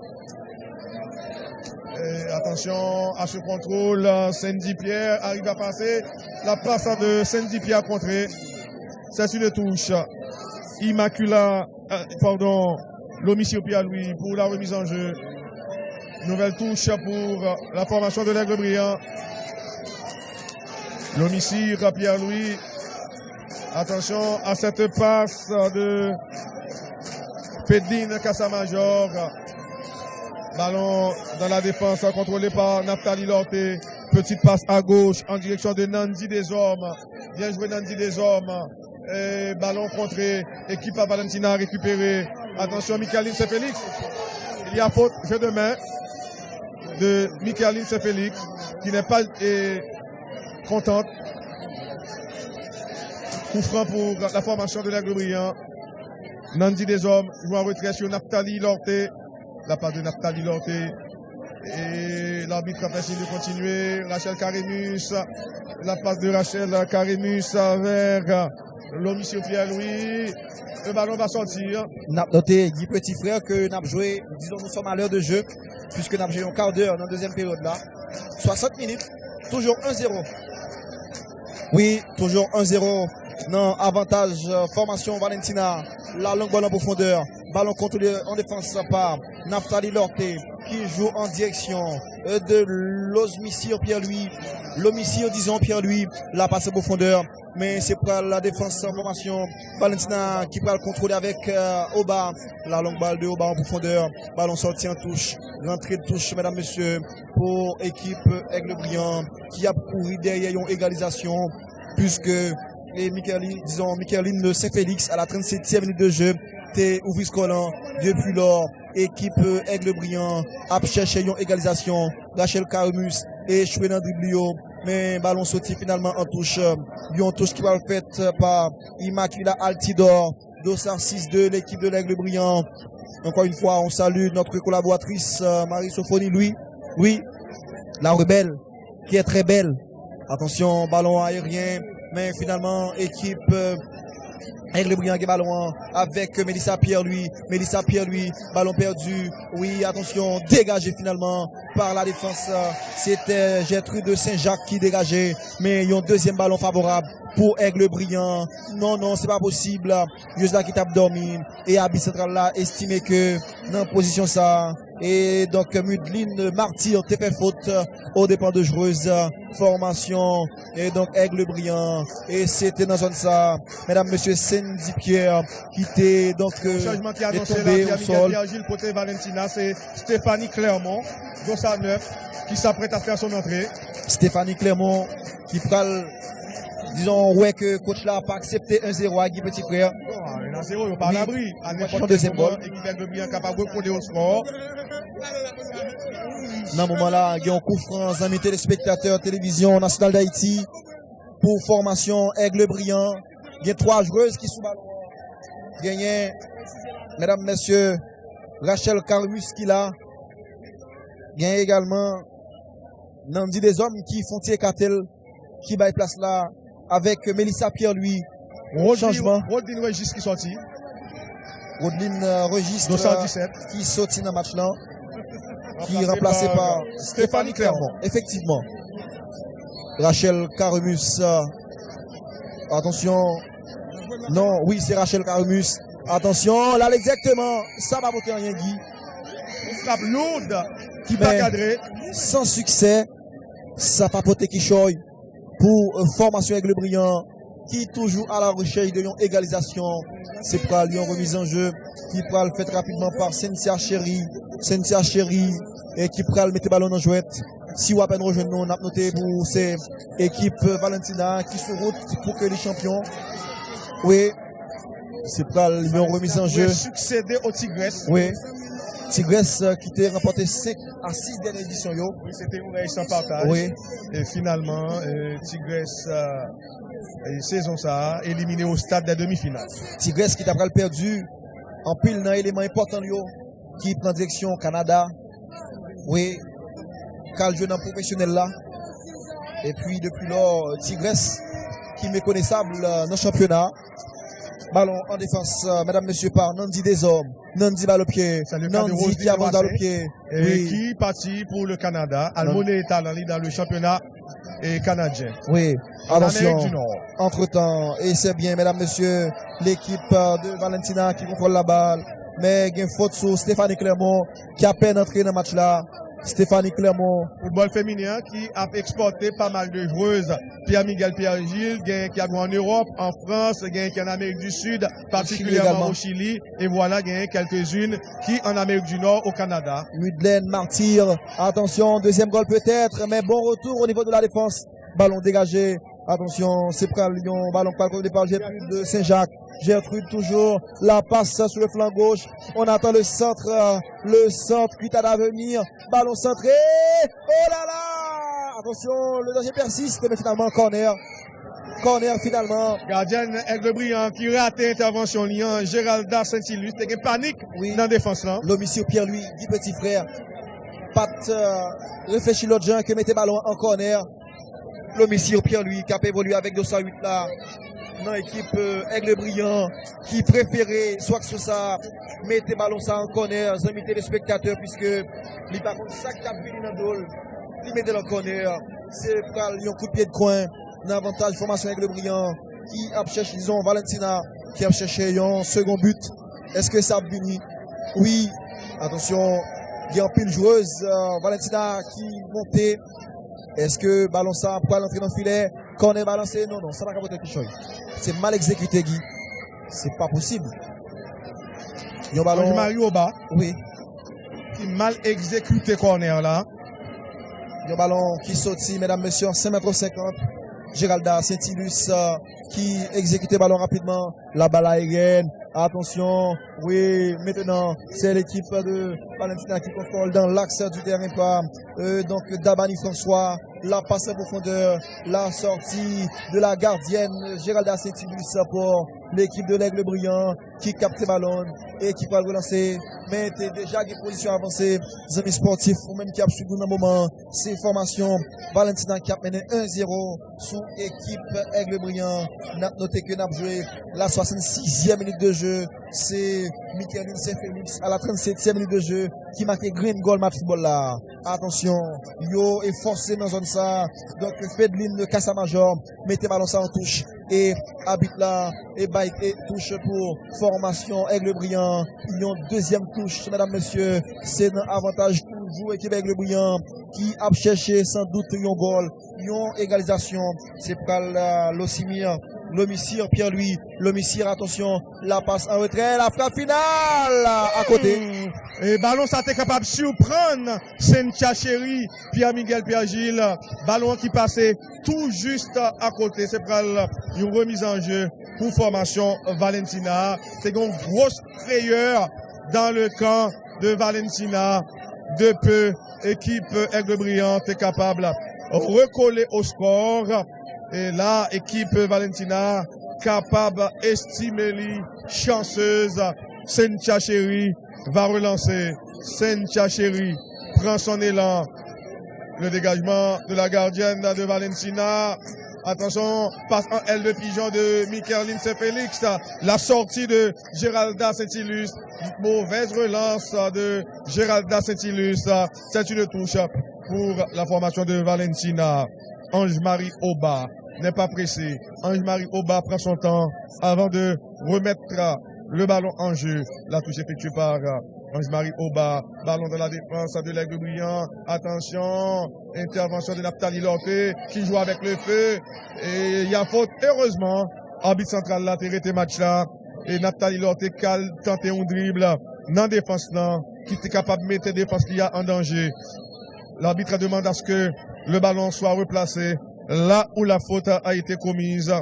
Et attention à ce contrôle. Sandy Pierre arrive à passer. La passe de Sandy Pierre contrée. C'est une touche. Immaculée, l'Omissio Pierre-Louis pour la remise en jeu. Nouvelle touche pour la formation de l'Aigle Brillant. L'Omissio Pierre-Louis. Attention à cette passe de Fedine Kassamajor. Ballon dans la défense contrôlé par Naftali Lorté. Petite passe à gauche en direction de Nandi Desormes. Bien joué Nandi Desormes. Et ballon contré. Équipe à Valentina récupéré. Attention Michaeline Saint-Félix. Il y a faute, jeu de main de Michaeline Saint-Félix qui n'est pas contente. Coup franc pour la formation de l'Aigle Brillant. Nandi Desormes joue en retrait sur Naftali Lorté. La part de Naftali Lorté. Et l'arbitre a fait signe de continuer. Rachel Karemus. La passe de Rachel Karemus vers l'Omissio Pierre-Louis. Le ballon va sortir. N'a noté, Guy Petit Frère, que n'a joué, disons, nous sommes à l'heure de jeu, puisque n'a joué un quart d'heure dans la deuxième période là. 60 minutes, toujours 1-0. Oui, toujours 1-0. Non, avantage, formation Valentina. La longue balle en profondeur. Ballon contrôlé en défense par Naftali Lorté, qui joue en direction de l'Omissio Pierre-Louis. L'Omissio, disons, Pierre-Louis. La passe en profondeur. Mais c'est pour la défense en formation. Valentina qui va le contrôler avec Oba. La longue balle de Oba en profondeur. Ballon sorti en touche. Rentrée de touche, mesdames, messieurs, pour équipe Aigle Brillant qui a couru derrière une égalisation. Puisque Michaeline Saint-Félix à la 37e minute de jeu. T'es ouvri scolant. Depuis lors, équipe Aigle Brillant a cherché une égalisation. Rachel Karemus et échoué dans le dribble. Mais ballon sorti finalement en touche. Une touche qui va être faite par Immaculée Altidor. Dossard 6-2, l'équipe de l'Aigle Brillant. Encore une fois, on salue notre collaboratrice Marie-Sophonie Louis. Oui, la rebelle, qui est très belle. Attention, ballon aérien. Mais finalement, équipe Aigle Brillant qui ballon avec Mélissa Pierre-Louis. Mélissa Pierre-Louis, ballon perdu. Oui, attention, dégagé finalement par la défense. C'était Gertrude de Saint-Jacques qui dégageait. Mais il y a un deuxième ballon favorable pour Aigle Brillant. Non, c'est pas possible. Juste là qui tape dormi. Et Abby Central là estimé que dans la position ça, Et donc, Mudeline Martyr te fait faute au dépend de joueuse formation. Et donc, Aigle Brillant. Et c'était dans zone ça, mesdames, messieurs, Sandy Pierre qui était donc changement qui a est annoncé tombé la au sol. Gilles Poté Valentina, c'est Stéphanie Clermont, Dossa 9, qui s'apprête à faire son entrée. Stéphanie Clermont qui pral, disons, ouais que coach là n'a pas accepté 1-0 à Guy Petit Frère. Il a 0, il pas à Oui. l'abri. À n'importe Son quel deuxième moment, goal. équipe Aigle Brillant capable de reprendre au score. Dans ce moment-là, il y a un coup franc, amis téléspectateurs, télévision nationale d'Haïti pour formation Aigle Brillant. Il y a 3 joueuses qui sont ballon. Gagné, mesdames, messieurs, Rachel Carmus qui là. Gagné également Nandi des hommes qui font Cartel qui baille place là avec Mélissa Pierre lui. Changement. Rodine Regis qui sorti. Rodline Registre 217. qui sortit dans le match là. Qui est remplacé par Stéphanie Clermont. Effectivement. Rachel Carmus. Attention. Non, oui, c'est Rachel Carmus. Attention, là, exactement. Ça va voter rien, Guy. Une frappe lourde qui Mais- pas cadré. Sans succès. Ça va voter qui choye pour formation Aigle Brillant. Qui est toujours à la recherche de une égalisation. C'est pour aller en remise en jeu. Qui pourra le faire rapidement par Cynthia Chéri. Cynthia Chéri. Et qui pourra le mettre ballon en jouette. Si vous avez rejoint nous, on a noté pour ces équipes Valentina qui sont route pour que les champions. Oui. C'est pour aller en remise en jeu. Succéder au Tigresse. Oui. Tigresse qui t'a remporté 5 à 6 dernières éditions. Yo. Oui, c'était une réussite en partage. Oui. Et finalement, Tigresse, saison ça, éliminé au stade des demi-finales. Tigresse qui t'a perdu en pile dans élément important yo, qui prend direction au Canada. Oui. Cal jeune professionnel là. Et puis depuis lors, Tigresse qui est méconnaissable dans le championnat. Ballon en défense, mesdames, messieurs, par Nandi Desormes. Nandi balle au pied. C'est le cas de Nandi Roselyne qui avance dans le Roissé. pied. Et Oui. qui partit pour le Canada. Almone est dans le championnat canadien. Oui. En Attention. Amérique du Nord. Entre-temps, et c'est bien, mesdames, messieurs, l'équipe de Valentina qui contrôle la balle. Mais il y a une faute sur Stéphanie Clermont qui a peine entré dans le match là. Stéphanie Clermont. Football féminin qui a exporté pas mal de joueuses. Pierre-Miguel Pierre-Gilles, qui a joué en Europe, en France, qui est en Amérique du Sud, particulièrement également. au Chili. Et voilà, il y a quelques-unes qui en Amérique du Nord, au Canada. Mudelaine Martyr. Attention, deuxième goal peut-être, mais bon retour au niveau de la défense. Ballon dégagé. Attention, c'est pas Lyon. Ballon par le départ Gertrude de Saint-Jacques. Gertrude toujours la passe sur le flanc gauche. On attend le centre qui est à venir. Ballon centré. Oh là là! Attention, le danger persiste, mais finalement corner. Corner finalement. Gardienne Aigle Brillant qui rate intervention Lyon, Géralda Saint-Ilus, il y a panique Oui. dans la défense là. L'homicide Pierre-Louis, dit petit frère. Pat réfléchit l'autre gens qui mettait ballon en corner. L'homicide Pierre-Louis qui a évolué avec 208 là. Dans l'équipe Aigle Brillant qui préférait soit que ce soit mettre ballon ça en corner, inviter les spectateurs puisque il par contre ça qui a venu dans le dos, il mettait dans le corner. C'est pour un coup de pied de coin. L'avantage formation Aigle Brillant qui a cherché, disons, Valentina qui a cherché un second but. Est-ce que ça a venu? Oui. Attention, il y a un pile joueuse, Valentina qui montait. Est-ce que ballon ça pourra l'entrer dans le filet? Corner balancé? Non, ça n'a pas quelque chose. C'est mal exécuté, Guy. C'est pas possible. Il y a un ballon. Mario Oba Oui. qui mal exécuté corner là. Il y a un ballon qui sortit, mesdames, messieurs, 5,50 m. Géralda Saint-Ilus qui exécutait le ballon rapidement. La balle aérienne. Attention. Oui, maintenant, c'est l'équipe de Valentina qui contrôle dans l'axe du terrain par donc Dabani François. La passe en profondeur. La sortie de la gardienne Géralda Saint-Ilus pour l'équipe de l'Aigle Brillant qui capte le ballon et qui va le relancer. Mais t'es déjà en position avancée. Les amis sportifs ou même qui a suivi dans le moment. C'est formation Valentina qui a mené 1-0 sous équipe Aigle Brillant. N'a noté que n'a joué la 66e minute de jeu. c'est Michaeline Saint-Félix à la 37e minute de jeu qui marque green goal match football là. Attention, yo est forcé dans zone ça. Donc Fedline de Cassamajor, mettez ballon ça en touche et habite là et bike et touche pour formation Aigle Brillant. Ils ont deuxième touche, mesdames, messieurs. C'est un avantage toujours équipe Aigle Brillant qui a cherché sans doute un goal, une égalisation. C'est pour l'Ossimir. L'homicide, Pierre-Louis, l'homicide, attention, la passe en retrait, la frappe finale à côté. Et ballon, ça t'est capable de surprendre Sentia Chéri, Pierre-Miguel Pierre-Gilles. Ballon qui passait tout juste à côté. C'est pour une remise en jeu pour formation Valentina. C'est une grosse frayeur dans le camp de Valentina. De peu, équipe Aigle Brillant est capable de recoller au score. Et là, équipe Valentina, capable d'estimer les chanceuse. Sentia Chéri va relancer. Sentia Chéri prend son élan. Le dégagement de la gardienne de Valentina. Attention, passe en L de pigeon de Michaeline Saint-Félix. La sortie de Géralda Saint-Illustre. Mauvaise relance de Géralda Saint-Illustre. C'est une touche pour la formation de Valentina. Ange-Marie Oba n'est pas pressé. Ange-Marie Oba prend son temps avant de remettre le ballon en jeu. La touche effectuée par Ange-Marie Oba. Ballon de la défense de l'Aigle Brillant. Attention, intervention de Naphtali Lorté qui joue avec le feu. Et il y a faute. Heureusement, arbitre central là, t'es match là. Et Naphtali Lorté qui tenté un dribble dans défense là, qui était capable de mettre la défense en danger. L'arbitre demande à ce que le ballon soit replacé là où la faute a été commise.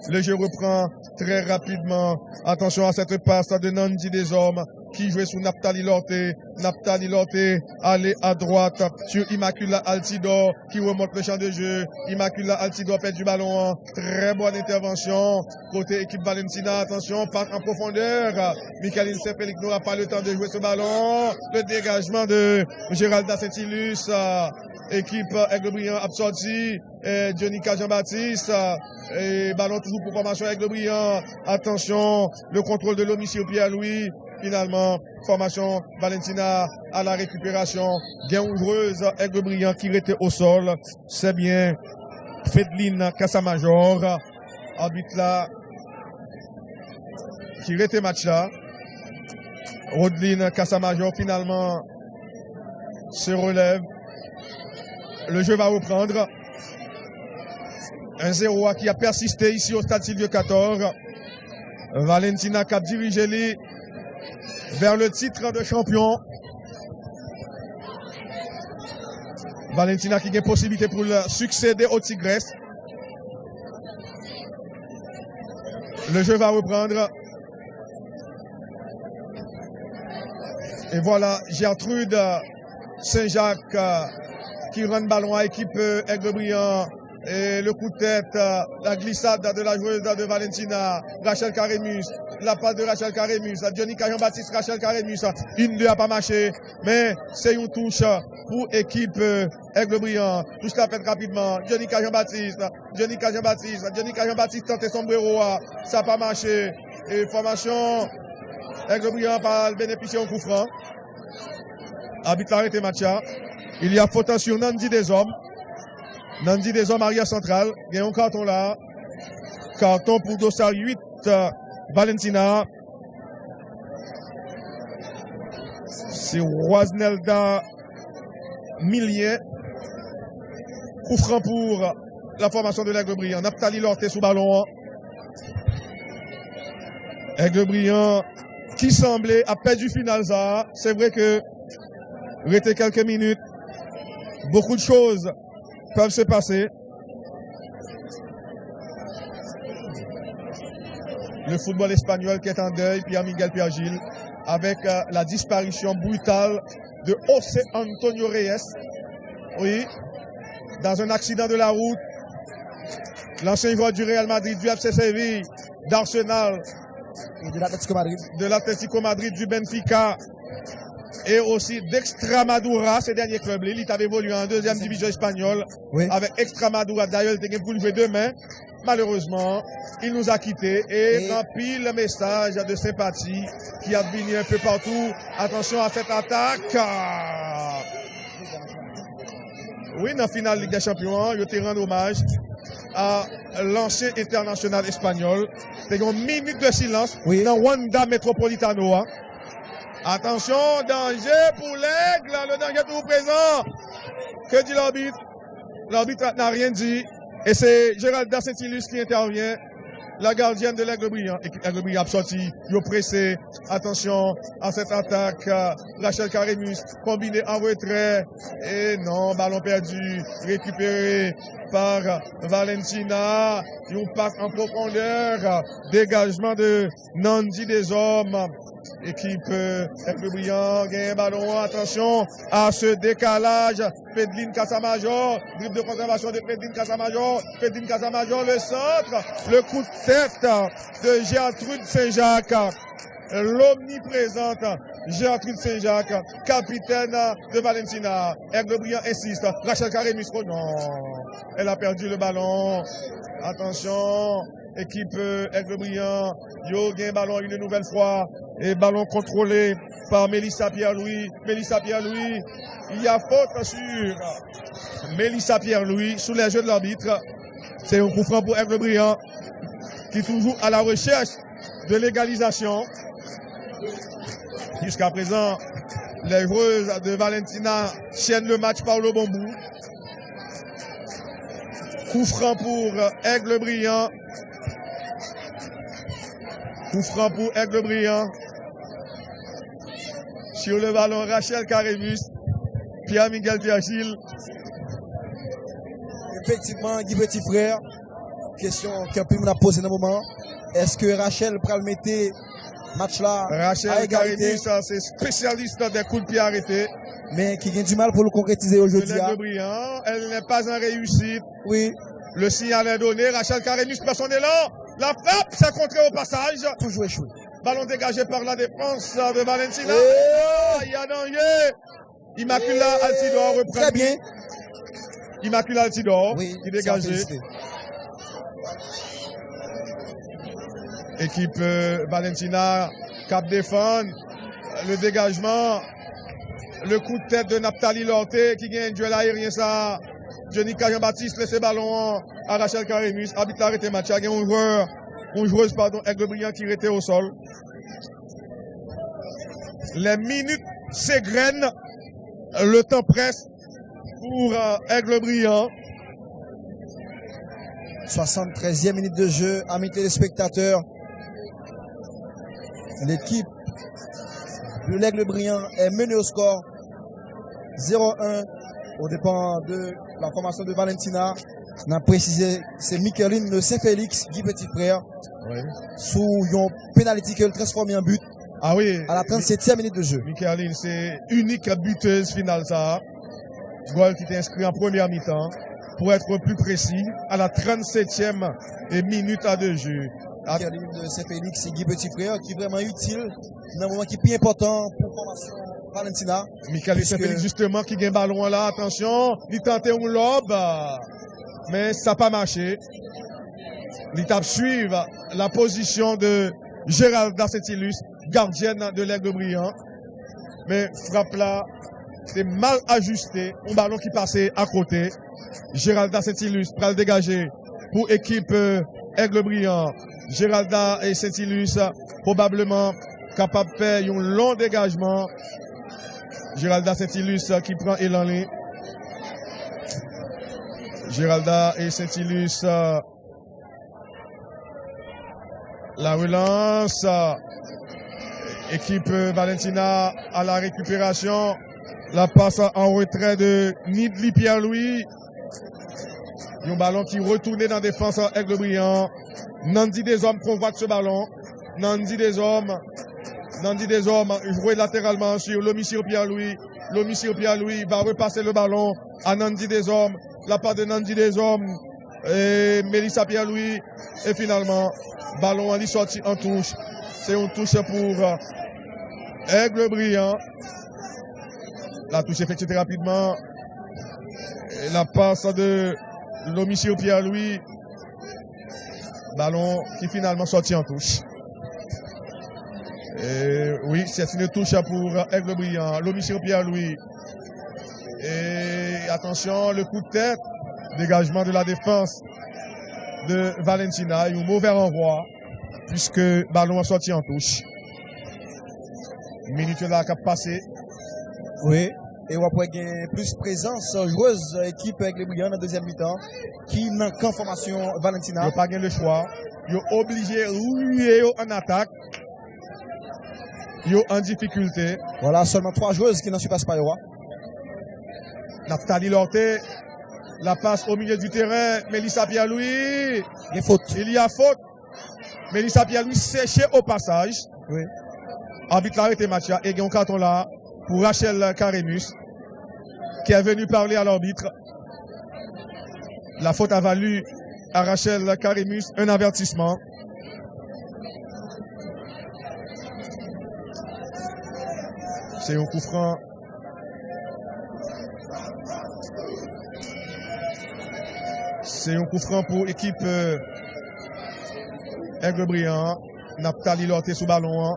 Le jeu reprend très rapidement. Attention à cette passe de Nandi Desormes qui jouait sous Naphtali Lorté. Naphtali Lorté allait à droite sur Immacula Altidor qui remonte le champ de jeu. Immacula Altidor perd du ballon. Très bonne intervention. Côté équipe Valentina. Attention, passe en profondeur. Michaeline Saint-Félix n'aura pas le temps de jouer ce ballon. Le dégagement de Géralda Saint-Illustre. Équipe Aigle Brillant absorti. Johnny Jean-Baptiste. Et ballon toujours pour formation Aigle Brillant. Attention, le contrôle de l'homicide Pierre-Louis. Finalement, formation Valentina à la récupération. Gain ouvreuse, Aigle Brillant qui était au sol. C'est bien. Fedline Cassamajor. Arbitre là. Qui était match là. Rodeline Cassamajor finalement se relève. Le jeu va reprendre. 1-0 qui a persisté ici au stade Sylvio 14. Valentina qui a dirigé vers le titre de champion. Valentina qui a une possibilité pour succéder au Tigresse. Le jeu va reprendre. Et voilà, Gertrude Saint-Jacques qui rend le ballon à l'équipe Aigle Brillant. Et le coup de tête, la glissade de la joueuse de Valentina, Rachel Carémus, la passe de Rachel Carémus, Johnny Jean-Baptiste, Rachel Carémus, une deux a pas marché, mais c'est une touche pour équipe Aigle Brillant. Touche la faite rapidement, Johnny Jean-Baptiste tente sombrero, ça n'a pas marché. Et formation Aigle Brillant par bénéficier au coup franc. Arbitre arrêté match. Il y a faute sur Nandi Desormes. Nandi Desormes arrière central. Il y a un carton là. Carton pour Dossard 8. Valentina. C'est Roisnelda Millier. Coup franc pour la formation de l'Aigle Brillant. Naphtali Lorté sous ballon. Aigle Brillant qui semblait à perdu final ça. C'est vrai que restait quelques minutes. Beaucoup de choses peuvent se passer. Le football espagnol qui est en deuil, Pierre-Miguel Pierre-Gilles, avec la disparition brutale de José Antonio Reyes. Oui, dans un accident de la route, l'ancien joueur du Real Madrid, du FC Séville, d'Arsenal, de l'Atlético Madrid, du Benfica, et aussi d'Extremadura, ces derniers clubs. Il avait évolué en deuxième division espagnole, oui, avec Extremadura. D'ailleurs, il était pour jouer demain. malheureusement, il nous a quittés et remplit le message de sympathie qui a venu un peu partout. Attention à cette attaque. Oui, dans la finale Ligue des Champions, il te rend hommage à l'ancien international espagnol. C'est une minute de silence dans Wanda Metropolitano. Attention, danger pour l'aigle, le danger est toujours présent. Que dit l'arbitre? L'arbitre n'a rien dit. Et c'est Géralda Saint-Ilus qui intervient, la gardienne de l'Aigle Brillant. Et l'Aigle Brillant a sorti, il a pressé. Attention à cette attaque. Rachel Karemus, combiné en retrait. Et non, ballon perdu, récupéré par Valentina. Il passe en profondeur. Dégagement de Nandi des hommes. Équipe Aigle Brillant, gagne un ballon. Attention à ce décalage. Fedeline Casamajor, dribble de conservation de Fedeline Casamajor. Fedeline Casamajor, le centre. Le coup de tête de Gertrude Saint-Jacques. L'omniprésente Gertrude Saint-Jacques, capitaine de Valentina. Aigle Brillant insiste. Rachel Karemus, oh non. Elle a perdu le ballon. Attention. Équipe Aigle Brillant. Yo gagne ballon une nouvelle fois. Et ballon contrôlé par Mélissa Pierre-Louis. Mélissa Pierre-Louis, il y a faute sur Mélissa Pierre-Louis sous les jeux de l'arbitre. C'est un coup franc pour Aigle Brillant qui est toujours à la recherche de l'égalisation. Jusqu'à présent, les joueuses de Valentina tiennent le match par le bon bout. Coup franc pour Aigle Brillant. Coup franc pour Aigle Brillant. Sur le ballon, Rachel Karemus, Pierre-Miguel Tergil. Effectivement, Guy Petit Frère, question qu'un peu m'a posé dans le moment. Est-ce que Rachel peut le mettre match là Rachel Karemus, c'est spécialiste des coups de pied arrêtés. Mais qui a du mal pour le concrétiser aujourd'hui. Aigle Brillant, elle n'est pas en réussite. Oui. Le signal est donné. Rachel Karemus prend son élan. La frappe, c'est contré au passage. Toujours échoué. Ballon dégagé par la défense de Valentina. Il y a danger. Immacula Altidor reprend. Très bien. Immacula Altidor qui dégagé. Équipe Valentina, cap défendre. Le dégagement. Le coup de tête de Naphtali Lorté qui gagne un duel aérien. Ça. Johnny Jean-Baptiste laisse le ballon à Rachel Karemus. Arbitre a arrêté le match. Il y a une joueuse, Aigle Brillant qui était au sol. Les minutes s'égrènent. Le temps presse pour Aigle Brillant. 73e minute de jeu. Amis téléspectateurs. L'équipe de l'Aigle Brillant est menée au score 0-1 au dépend de la formation de Valentina. On a précisé, c'est Micheline de Saint-Félix, Guy Petit Frère, sous une pénalité qu'elle transforme en but. Ah oui. À la 37e minute de jeu. Micheline, c'est unique buteuse finale ça. Goal qui était inscrit en première mi-temps. Pour être plus précis, à la 37e minute de jeu. Micheline de Saint-Félix, Guy Petit Frère, qui est vraiment utile dans un moment qui est plus important pour la formation Valentina. Michael Saint-Félix, justement, qui gagne ballon là. Attention, il tentait un lob, mais ça n'a pas marché. Il tape suivre la position de Géralda Saint-Ilus, gardienne de l'Aigle Brillant. Mais frappe là, c'est mal ajusté. Un ballon qui passait à côté. Géralda Saint-Ilus pour le dégager pour équipe Aigle Brillant. Géralda et Saint-Ilus probablement capable de faire un long dégagement. Géralda Saint-Ilus qui prend élan. Géralda et Saint-Ilus. La relance. Équipe Valentina à la récupération. La passe en retrait de Nidli Pierre-Louis. Un ballon qui retournait dans la défense Aigle Brillant. Nandi des hommes convoite ce ballon. Nandi des hommes joué latéralement sur Lomissir Pierre-Louis. Lomissir Pierre-Louis va repasser le ballon à Nandi des hommes. La part de Nandi des hommes et Mélissa Pierre-Louis. Et finalement, ballon en sorti en touche. C'est une touche pour Aigle Brillant. La touche effectuée rapidement. Et la passe de Lomissir Pierre-Louis. Ballon qui finalement sorti en touche. Et oui, c'est une touche pour Aigle Brillant. L'omission Pierre-Louis. Et attention, le coup de tête. Dégagement de la défense de Valentina. Et un mauvais renvoi. Puisque ballon a sorti en touche. Minute là qui a passé. Oui. Et on va pouvoir gagner plus présence joueuse équipe avec les Brillants dans la deuxième mi-temps qui n'a qu'en formation Valentina. Ils n'ont pas gagné le choix. Ils sont obligés de rouiller en attaque. Ils sont en difficulté. Voilà, seulement 3 joueuses qui n'en surpassent pas. Naftali Lorté, la passe au milieu du terrain. Mélissa Pierre-Louis. Il y a faute. Il y a faute. Mélissa Pierre-Louis séché au passage. Oui. Arbitre arrêté match et il y a un carton là pour Rachel Karemus qui est venu parler à l'arbitre. La faute a valu à Rachel Karemus un avertissement. C'est un coup franc. C'est un coup franc pour l'équipe Aigle Brillant. Naftali Lorté sous ballon.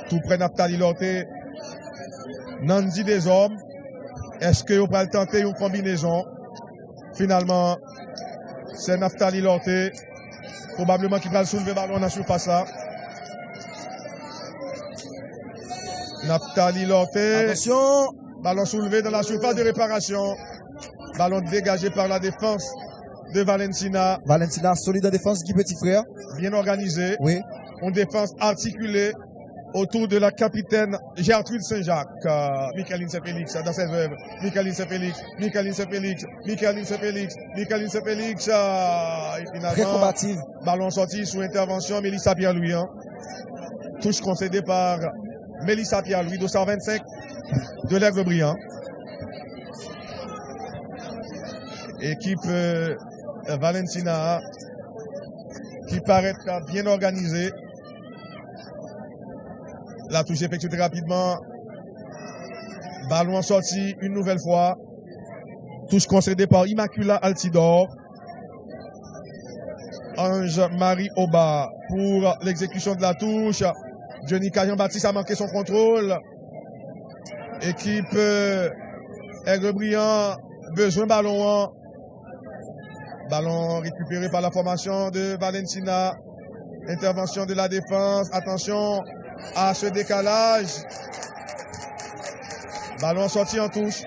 Tout près Naftali Lorté. Nandi des hommes. Est-ce qu'on peut tenter une combinaison? Finalement, c'est Naftali Lorté. Probablement qui va soulever le ballon dans la surface là. Naftali Lorté. Attention. Ballon soulevé dans la surface de réparation. Ballon dégagé par la défense de Valentina. Valentina solide en défense, Guy Petit Frère. Bien organisé. Oui. Une défense articulée autour de la capitaine Gertrude Saint-Jacques. Michaeline Saint-Félix dans ses œuvres. Michaeline Saint-Félix. Michaeline Saint-Félix. Michaeline Saint-Félix. Michaeline Saint-Félix. Et finalement, Très combative. ballon sorti sous intervention Mélissa Pierre-Louis. Touche concédée par Mélissa Pierre-Louis, 225 de l'Aigle Brillant. Équipe Valentina qui paraît bien organisée. La touche effectuée rapidement. Ballon sorti une nouvelle fois. Touche concédée par Immacula Altidor. Ange-Marie Oba pour l'exécution de la touche. Johnny Cajan-Baptiste a manqué son contrôle. Équipe Aigle Brillant, besoin ballon. Ballon récupéré par la formation de Valentina. Intervention de la défense. Attention à ce décalage. Ballon sorti en touche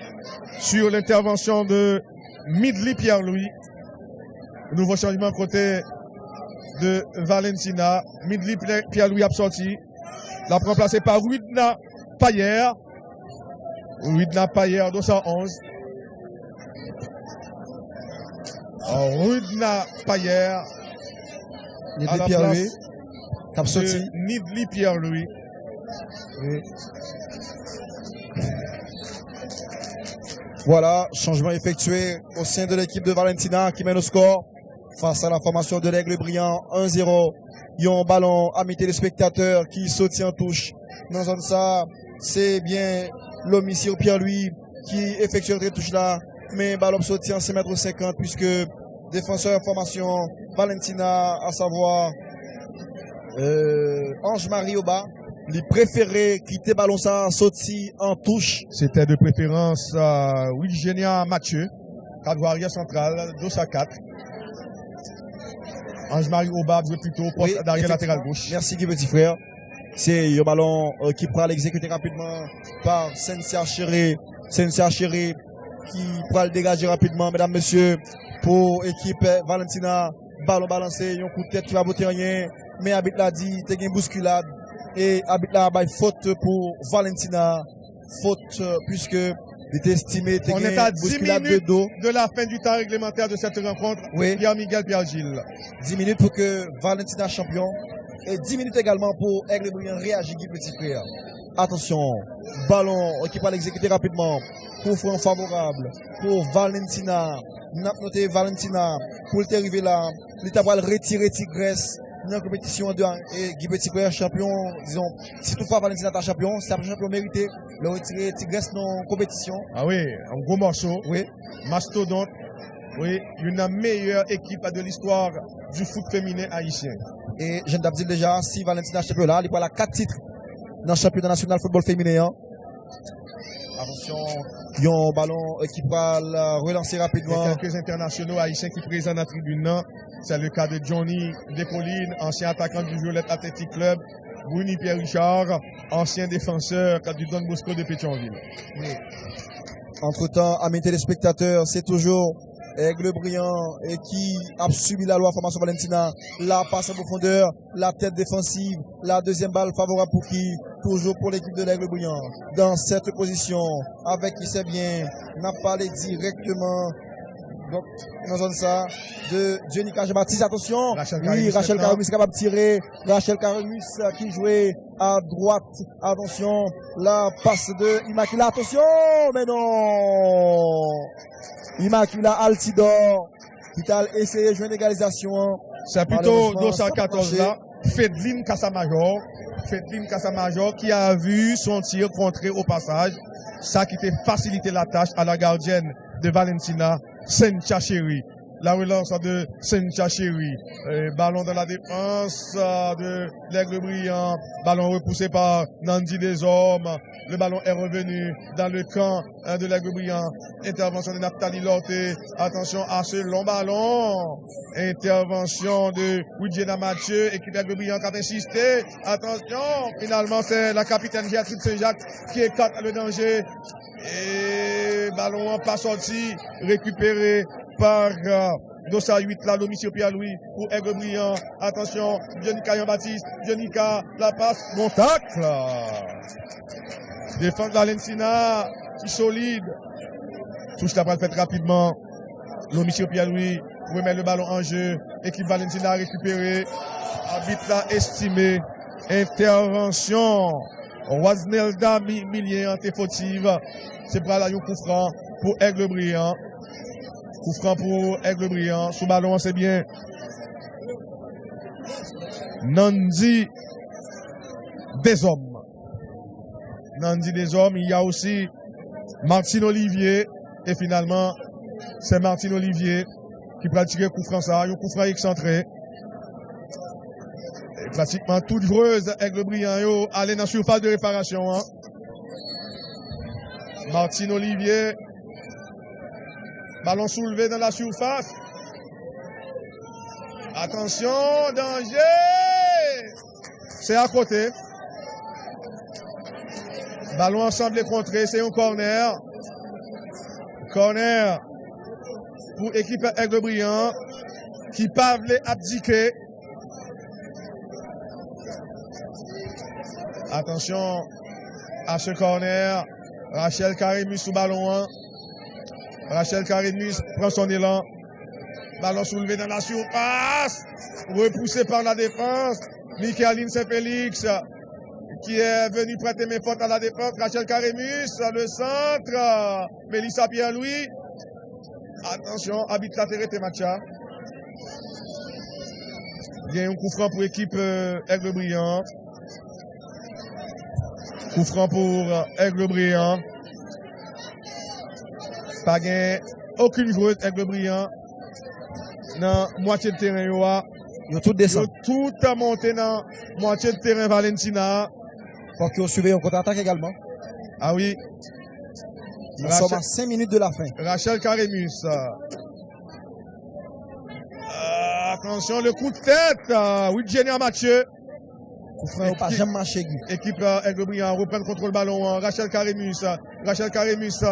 sur l'intervention de Midley Pierre-Louis. Nouveau changement côté de Valentina. Midley Pierre-Louis a sorti. La remplacé par Ruidna Payer. Ruidna Payer 211. Ruidna Payer. Midley Pierre-Louis. Cap sorti. Midley Pierre-Louis. Oui. Voilà, changement effectué au sein de l'équipe de Valentina qui mène au score face à la formation de l'Aigle Brillant 1-0. Il y a un ballon à les spectateurs qui saute en touche. Dans zone ça, c'est bien l'homicide Pierre-Louis qui effectue cette touche là. Mais ballon saute en 5,50 m puisque défenseur formation Valentina, à savoir Ange-Marie Oba, il préférait quitter ballon ça sorti en touche. C'était de préférence Wilgenia Mathieu, cadre arrière central, 2 à 4. Ange-Marie Oba jouait plutôt poste d'arrière latéral gauche. Merci Guy Petit Frère. C'est un ballon qui pourra l'exécuter rapidement par Sensia Chéri. Sensia Chéri qui pourra le dégager rapidement, mesdames, messieurs, pour équipe Valentina. Ballon balancé, un coup de tête qui va botter rien. Mais Abit l'a dit, t'es une bousculade. Et Abit l'a faute pour Valentina. Faute puisque il était estimé on est à 10 bousculade minutes de dos. de la fin du temps réglementaire de cette rencontre. Oui. Pierre-Miguel Pierre-Gilles. 10 minutes pour que Valentina champion. Et 10 minutes également pour Aigle Brillant réagir Guy Petit Frère. Attention, ballon qui va l'exécuter rapidement. Coup franc favorable pour Valentina. N'a noté Valentina pour le arriver là. L'État va retirer Tigresse dans la compétition et Guy Petit Frère champion. Disons, si toutefois Valentina est champion, c'est un champion mérité. Le retirer Tigresse dans la compétition. Ah oui, un gros morceau. Oui. Mastodonte. Oui, une meilleure équipe de l'histoire du foot féminin haïtien. Et je ne dit déjà, si Valentina Championnat, il prend la 4 titres dans le championnat national football féminin. Attention, il y a un ballon qui va relancer rapidement. Et quelques internationaux haïtiens qui présentent dans la tribune. C'est le cas de Johnny Descollines, ancien attaquant du Violette Athletic Club. Bruni Pierre Richard, ancien défenseur du Don Bosco de Pétionville. Oui. Entre-temps, amis téléspectateurs, c'est toujours Aigle Brillant et qui a subi la loi formation Valentina, la passe en profondeur, la tête défensive, la deuxième balle favorable pour qui? Toujours pour l'équipe de l'Aigle Brillant. Dans cette position, avec qui c'est bien, n'a pas allé directement. Donc, dans zone ça, de Jenica Jean-Baptiste, attention. Rachel Caramus est capable de tirer. Rachel Caramus qui jouait à droite. Attention, la passe de Immacula. Attention, mais non. Immacula Altidor, qui a essayé de jouer une égalisation. C'est plutôt 214 là. Fedline Kassamajor qui a vu son tir contré au passage. Ça qui t'a facilité la tâche à la gardienne de Valentina, Sencha Chéri. La relance de Sencha Chéri. Ballon dans la défense de l'Aigle Brillant. Ballon repoussé par Nandi Desormes. Le ballon est revenu dans le camp de l'Aigle Brillant. Intervention de Naphtali Lorté. Attention à ce long ballon. Intervention de Widjena Mathieu. Équipe d'Aigle Brillant qui a insisté. Attention. Finalement, c'est la capitaine Béatrice Saint-Jacques qui écarte le danger. Et ballon pas sorti. Récupéré par Dossa 8 là, Domicile Pierre-Louis pour Aigle Brillant. Attention, Jenica Jean-Baptiste. Jenica, la passe. Bon tacle. Défense Valentina, qui solide. Touche la balle faite rapidement. Domicile Pierre-Louis remet le ballon en jeu. Équipe Valentina récupérée. Arbitre là estimé. Intervention. Waznelda Milien fautive. C'est pour la coup franc pour Aigle Brillant. Coup franc pour Aigle Brillant. Sous ballon, c'est bien. Nandi Desormes. Nandi Desormes. Il y a aussi Martine Olivier. Et finalement, c'est Martine Olivier qui pratique coup franc ça. Un coup franc excentré. Et pratiquement toute joueuse Aigle Brillant aller dans la surface de réparation. Hein. Martine Olivier. Ballon soulevé dans la surface. Attention, danger. C'est à côté. Ballon ensemble contré, c'est un corner. Corner pour équipe Aigle Brillant qui pas voulait abdiquer. Attention à ce corner. Rachel Caramus sous ballon 1. Rachel Caramus prend son élan. Ballon soulevé dans la surface. Repoussé par la défense. Michaeline Saint-Félix qui est venu prêter main forte à la défense. Rachel Caramus, le centre. Mélissa Pierre-Louis. Attention, habite la terre et matcha. Il y a un coup franc pour l'équipe Aigle Brillant. Coup franc pour Aigle Brillant. Pas gain aucune joueuse Aigle Brillant. Dans moitié de terrain, ils ont tout descendu. Ils ont tout monté dans moitié de terrain Valentina. Faut qu'ils ont suivi un contre-attaque également. Ah oui. Nous sommes à 5 minutes de la fin. Rachel Caramus. Attention, le coup de tête. Widjena Mathieu. Pas jamais marché. Équipe Aigle Brillant reprend contre le ballon. Rachel Caramus. Rachel Caramus.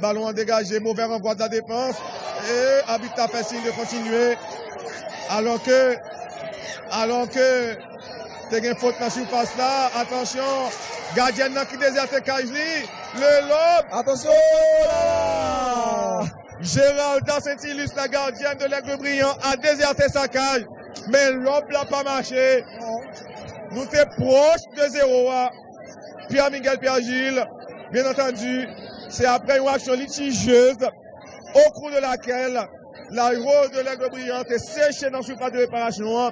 Ballon dégagé. Mauvais renvoi de la défense. Et arbitre a fait signe de continuer. Alors que t'es une faute dans la surface là. Attention. Gardien qui déserte Kajli. Le lobe. Attention. Géralda Saint-Ilus, la gardienne de l'Aigle Brillant, a déserté sa cage. Mais l'homme n'a pas marché. Nous sommes proches de 0. Pierre-Miguel Pierre-Gilles, bien entendu, c'est après une action litigieuse au cours de laquelle la rose de l'Aigle Brillant est séchée dans le surface de réparation.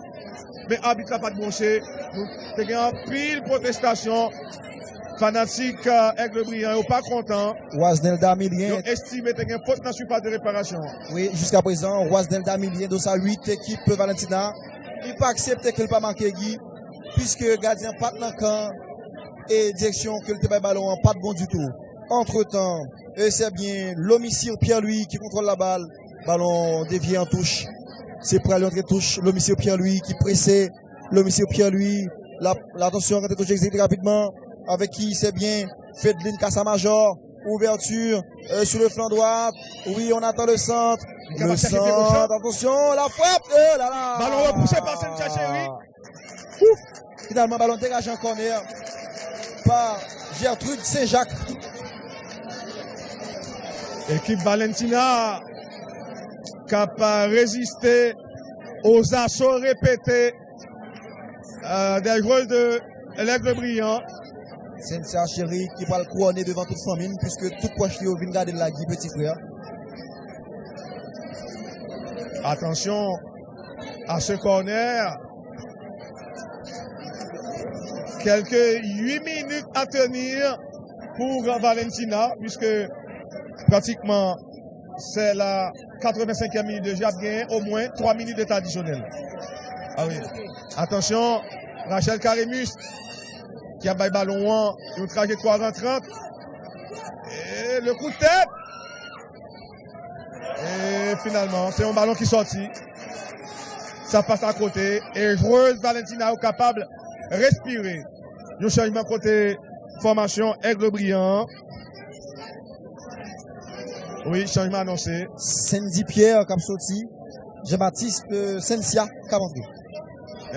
mais l'arbitre n'a pas de bronché. Nous avons pile protestation. Fanatique Aigle Brillant, ils sont pas contents. Roisnel Damilien. Ils estiment qu'il y a une faute dans la surface de réparation. Oui, jusqu'à présent, Roisnel Damilien, dans sa 8 équipe Valentina, il n'a pas accepté qu'il pas marqué Guy, puisque gardien pas dans le camp et direction que le ballon pas de bon du tout. Entre-temps, c'est bien l'homicide Pierre-Louis qui contrôle la balle. Ballon dévié en touche. C'est pour aller entrer touche. L'homicide Pierre-Louis qui pressait. L'homicide Pierre-Louis. L'attention quand il touche exécuté rapidement. Avec qui c'est bien. Fedeline Kassamajor. Ouverture sur le flanc droit. Oui, on attend le centre. Le centre. Attention, la frappe. Oh là là. Ballon repoussé par Cynthia Chéri. Finalement, ballon dégagé en corner par Gertrude Saint-Jacques. Équipe Valentina capable de résister aux assauts répétés des joueurs de l'Aigle Brillant. Cynthia Chéri qui va le couronner devant toute famille puisque tout proche de vient garder la Guy petit frère. Attention à ce corner. Quelques 8 minutes à tenir pour Valentina puisque pratiquement c'est la 85e minute de Jab gain, au moins 3 minutes d'état additionnel. Ah oui. Attention, Rachel Karemus qui a baillé ballon en une trajectoire en 30. Et le coup de tête. Et finalement, c'est un ballon qui sortit. Ça passe à côté. Et joueuse Valentina est capable de respirer. Le changement côté formation Aigle Brillant. Oui, changement annoncé. Sandy Pierre qui a sorti. Jean-Baptiste Sensia qui a entré.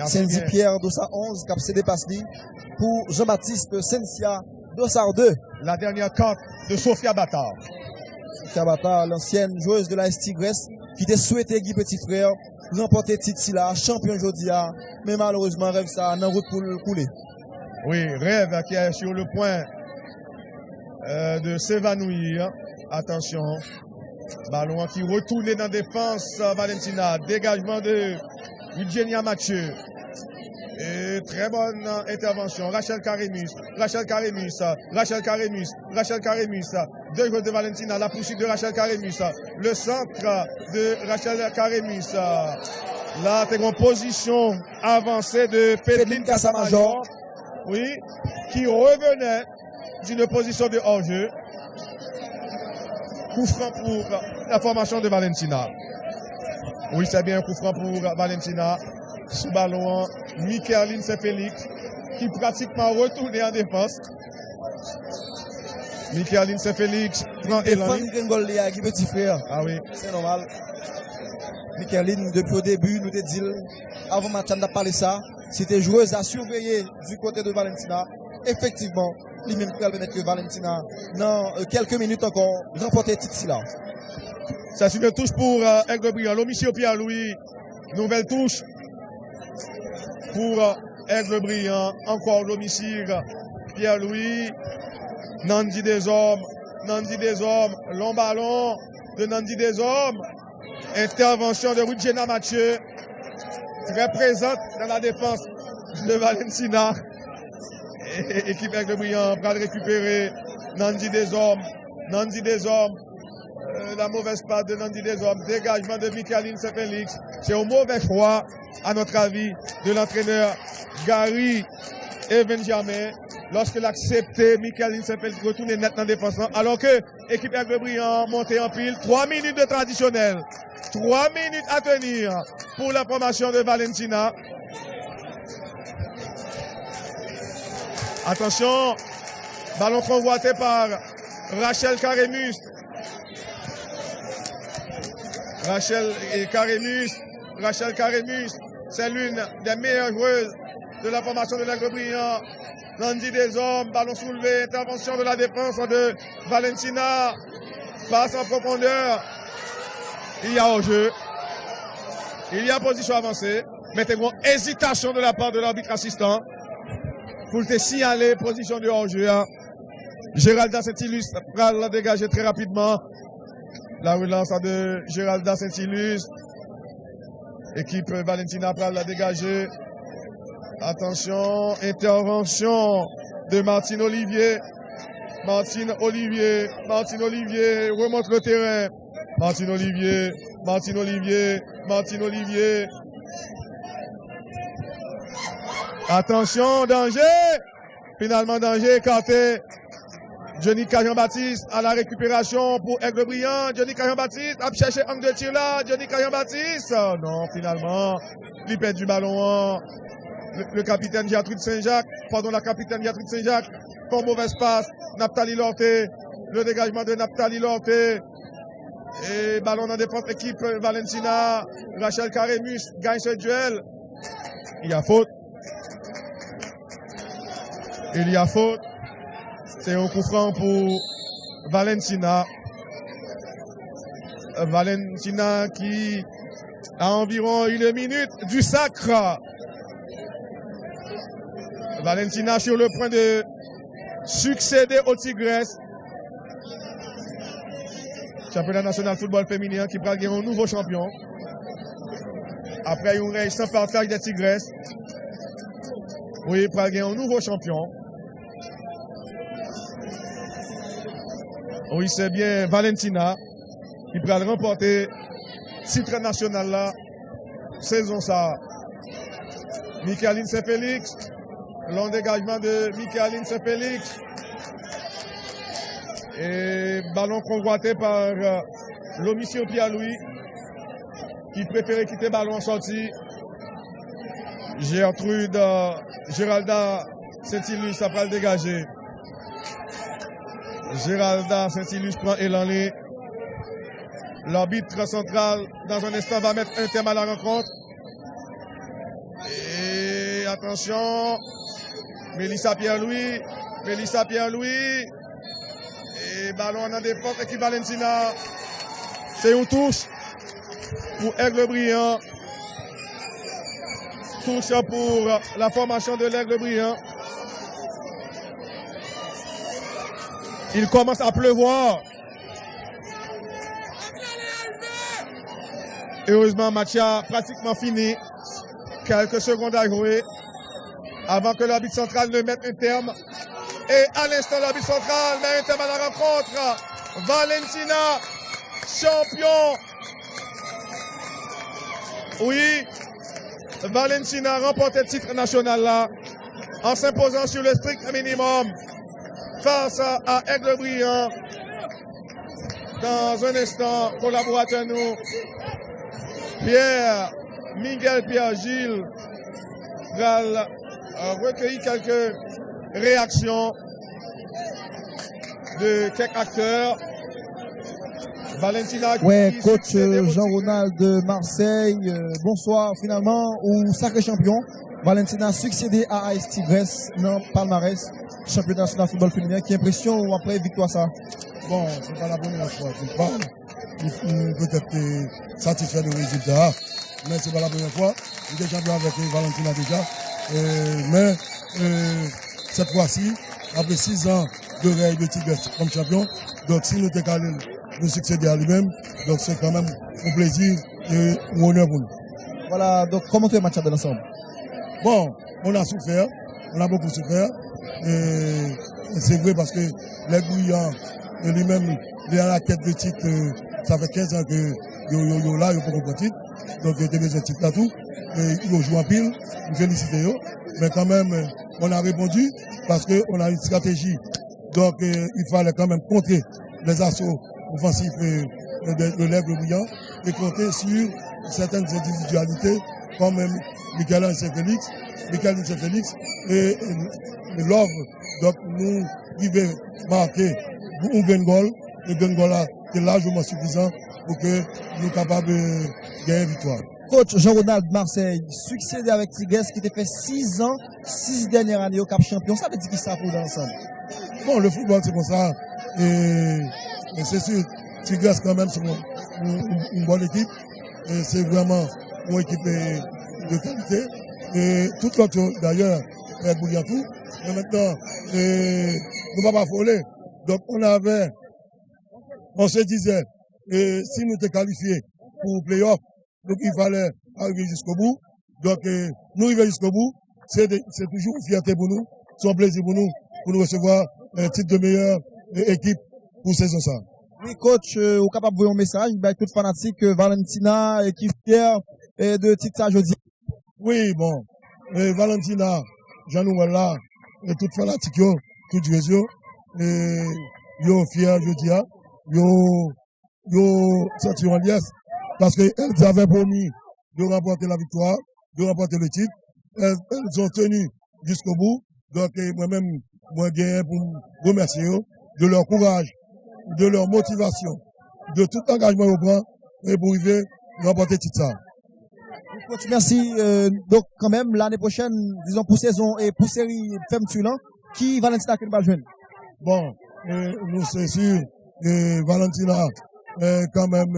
Sandy Pierre Dossa 11 qui a cédé passe pour Jean-Baptiste Sensia Dossard 2. La dernière carte de Sophia Batard. Sophia Batard, l'ancienne joueuse de la Tigresse qui était souhaité Guy Petit Frère remporter titre là, champion Jodia, mais malheureusement rêve ça en route pour le couler. Oui, rêve qui est sur le point de s'évanouir. Attention, ballon qui retourne dans la défense Valentina, dégagement de Eugenia Mathieu. Et très bonne intervention, Rachel Karemus, deux joueurs de Valentina, la poursuite de Rachel Karemus, le centre de Rachel Karemus. Là, t'es en position avancée de Fedeline Kassamajor, oui, qui revenait d'une position de hors-jeu. Coup franc pour la formation de Valentina. Oui, c'est bien un coup franc pour Valentina. Sous ballon, Michaeline Saint-Félix qui pratiquement retourné en défense. Michaeline Saint-Félix prend élan. Petit frère. Ah oui. C'est normal. Michaeline, depuis le début, nous te dit, avant match, on a parlé ça, c'était joueuse à surveiller du côté de Valentina. Effectivement, lui-même peut permettre que Valentina, dans quelques minutes encore, remporter le titre là. Ça c'est une touche pour Aigle Brillant. L'homicide Pierre-Louis. Nouvelle touche pour Aigle Brillant. Encore l'homicide Pierre-Louis. Nandi des hommes. Long ballon de Nandi des hommes. Intervention de Rugena Mathieu. Très présente dans la défense de Valentina. Et équipe Aigle Brillant va récupérer Nandi des hommes. La mauvaise passe de Nandi des hommes. Dégagement de Michaeline Saint-Félix. C'est au mauvais choix, à notre avis, de l'entraîneur Gary Benjamin. Lorsqu'il a accepté Michaeline Saint-Félix retourner net dans la défense. Alors que l'équipe Aigle Brillant monté en pile. 3 minutes de traditionnel. 3 minutes à tenir pour la formation de Valentina. Attention, ballon convoité par Rachel Karemus. Rachel Karemus, c'est l'une des meilleures joueuses de la formation de l'Aigle Brillant. Nandi des hommes, ballon soulevé, intervention de la défense de Valentina. Passe en profondeur. Il y a hors-jeu. Il y a position avancée. Mais il y a une hésitation de la part de l'arbitre assistant pour te signaler position de hors-jeu. Géralda Saint-Illustre va la dégager très rapidement. La relance de Géralda Saint-Illustre. Équipe Valentina va la dégager. Attention, intervention de Martine Olivier. Martine Olivier remonte le terrain. Martine Olivier. Attention, danger. Finalement, danger écarté. Johnny Jean-Baptiste à la récupération pour Aigle Brillant. Johnny Jean-Baptiste a cherché angle de tir là. Johnny Jean-Baptiste. Non, finalement, il perd du ballon. Le capitaine Gertrude Saint-Jacques. La capitaine Gertrude Saint-Jacques. Pour mauvaise passe. Naphtali Lorté. Le dégagement de Naphtali Lorté. Et ballon dans défense équipe Valentina. Rachel Karemus gagne ce duel. Il y a faute. C'est un coup franc pour Valentina. Valentina qui a environ 1 minute du sacre. Valentina sur le point de succéder aux Tigresses. Championnat national football féminin qui prend un nouveau champion. Après une race sans partage des Tigresses. Oui, il prend un nouveau champion. Oui, c'est bien Valentina qui pourra remporter titre national là, saison ça. Michaeline Saint-Félix, long dégagement de Michaeline Saint-Félix. Et ballon convoité par l'omission Pierre-Louis qui préférait quitter ballon en sortie. Gertrude Géralda Saint-Ilus après le dégager. Géralda Saint-Ilus prend élan. L'arbitre central, dans un instant, va mettre un terme à la rencontre. Et attention, Mélissa Pierre-Louis. Et ballon en défense, équipe Valentina. C'est une touche pour Aigle Brillant. Touche pour la formation de l'Aigle Brillant. Il commence à pleuvoir. Heureusement, le match a pratiquement fini. Quelques secondes à jouer avant que l'arbitre central ne mette un terme. Et à l'instant, l'arbitre central met un terme à la rencontre. Valentina, champion. Oui, Valentina a remporté le titre national là, en s'imposant sur le strict minimum face à Aigle Brillant. Dans un instant, collaborateur nous, Pierre-Gilles, va recueillir quelques réactions de quelques acteurs. Valentina. Ouais, coach Jean-Ronald de Marseille, bonsoir. Finalement, au sacré champion, Valentina a succédé à AS Tigres dans palmarès, championnat national football féminin. Quelle impression après victoire ça? Bon, c'est pas la première fois qu'il parle. Peut-être satisfait du résultat, mais c'est pas la première fois. Il est champion avec Valentina déjà. Mais cette fois-ci, après 6 ans de règne de Tigres comme champion, donc si nous t'es de succéder à lui-même, donc c'est quand même un plaisir et un honneur pour nous. Voilà, donc comment tu as matché de l'ensemble? Bon, on a souffert, on a beaucoup souffert, et c'est vrai parce que les Bouillants lui-même, il est à la tête de titre, ça fait 15 ans que il là, il n'a pas de titre, donc il a besoin de titre là tout, et il joue en pile, je félicite eux, mais quand même, on a répondu parce qu'on a une stratégie, donc il fallait quand même contrer les assauts offensif de l'Aigle Brillant et compter sur certaines individualités comme Michaeline Saint-Félix et Love. Donc nous devons marquer un gain goal. Le gain goal est largement suffisant pour que nous soyons capables de gagner une victoire. Coach Jean-Ronald Marseille, succédé avec Tigres qui était fait 6 ans, 6 dernières années au Cap Champion. Ça veut dire qui ça pour l'ensemble? Bon, le football c'est comme ça. Et c'est sûr, Tigres quand même c'est une bonne équipe. Et c'est vraiment une équipe de qualité. Et tout l'autre d'ailleurs est Bouliatou. Mais maintenant, nous ne pouvons pas affoler. Donc on se disait, si nous étions qualifiés pour le play-off, donc il fallait arriver jusqu'au bout. Donc nous arrivons jusqu'au bout. c'est toujours une fierté pour nous, c'est un plaisir pour nous recevoir un titre de meilleure équipe pour saison ça. Oui, coach, ou capable de vous un message, bah, tout fanatique, Valentina, qui est fier de titre ça jeudi. Oui, bon, Valentina, Jean-Noël là, et tout fanatique, tout réseau, yo fier jeudi, yo senti en liesse, parce qu'elles avaient promis de remporter la victoire, de remporter le titre. Elles ont tenu jusqu'au bout. Donc, moi-même, moi, gagné pour remercier eux de leur courage, de leur motivation, de tout engagement au prend et pour arriver à remporter le titre ça. Coach, merci. Donc, quand même, l'année prochaine, disons, pour saison et pour série Femme Tulan, qui Valentina qui va jouer? Bon, nous, c'est sûr, Valentina, quand même,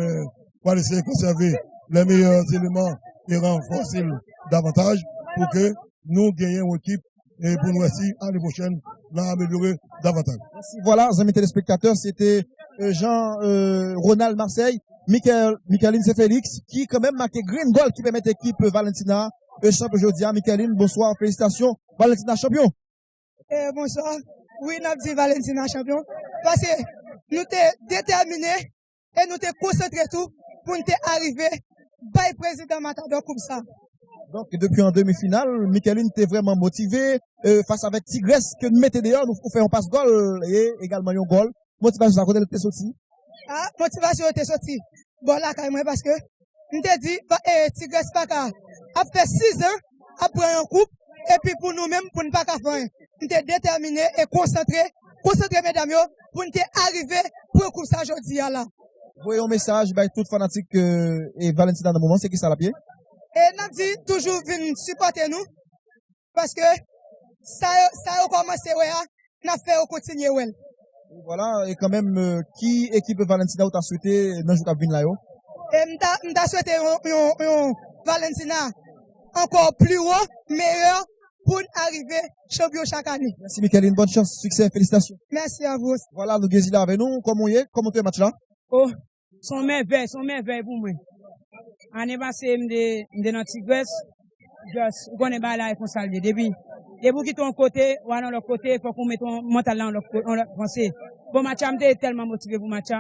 va essayer de conserver les meilleurs éléments et renforcer davantage pour que nous gagnions une équipe et pour nous aussi, l'année prochaine, l'améliorer davantage. Merci. Voilà, amis téléspectateurs, c'était Jean-Ronald Marseille, Michaeline Félix, qui quand même marqué green goal qui permet l'équipe Valentina, champion aujourd'hui. Michaeline, bonsoir, félicitations. Valentina champion. Bonsoir. Oui, nous avons dit Valentina champion. Parce que nous sommes déterminés et nous sommes concentrés tout pour nous arriver par le président Matador comme ça. Donc, depuis en demi-finale, Michaeline était vraiment motivée, face avec Tigresse, que nous mettons dehors, nous faisons un passe-goal et également un goal. Motivation, ça côté de sorti. Ah, motivation était sortie. Bon, là, quand même, parce que, nous t'ai dit, Tigresse pas qu'à, après 6 ans, après un coupe, et puis pour nous-mêmes, pour ne pas qu'à faire. Nous t'ai déterminés et concentrés, mesdames, pour nous arriver pour un coupe ça aujourd'hui, là. Vous voyez un message, bah, tout fanatique, et Valentina dans le moment, c'est qui ça la pied? Et nous dit toujours venir supporter nous, parce que, ça a commencé, ouais, nous fait continuer, ouais. Voilà, et quand même, qui équipe Valentina ou t'as souhaité dans le jour qui vient là, yo? Et m'ta souhaité Valentina encore plus haut, meilleur, pour arriver champion chaque année. Merci, Michaeline. Bonne chance, succès, félicitations. Merci à vous. Voilà, nous sommes là avec nous. Comment tu es match là? Oh, son merveille pour moi. Année passée, m'de dans Tigresse, juste, on est là, qu'on salve. Depuis qui ton côté, ou à l'autre côté, faut qu'on mette ton mental là, on l'a pensé. Bon, match, m'de tellement motivé pour match.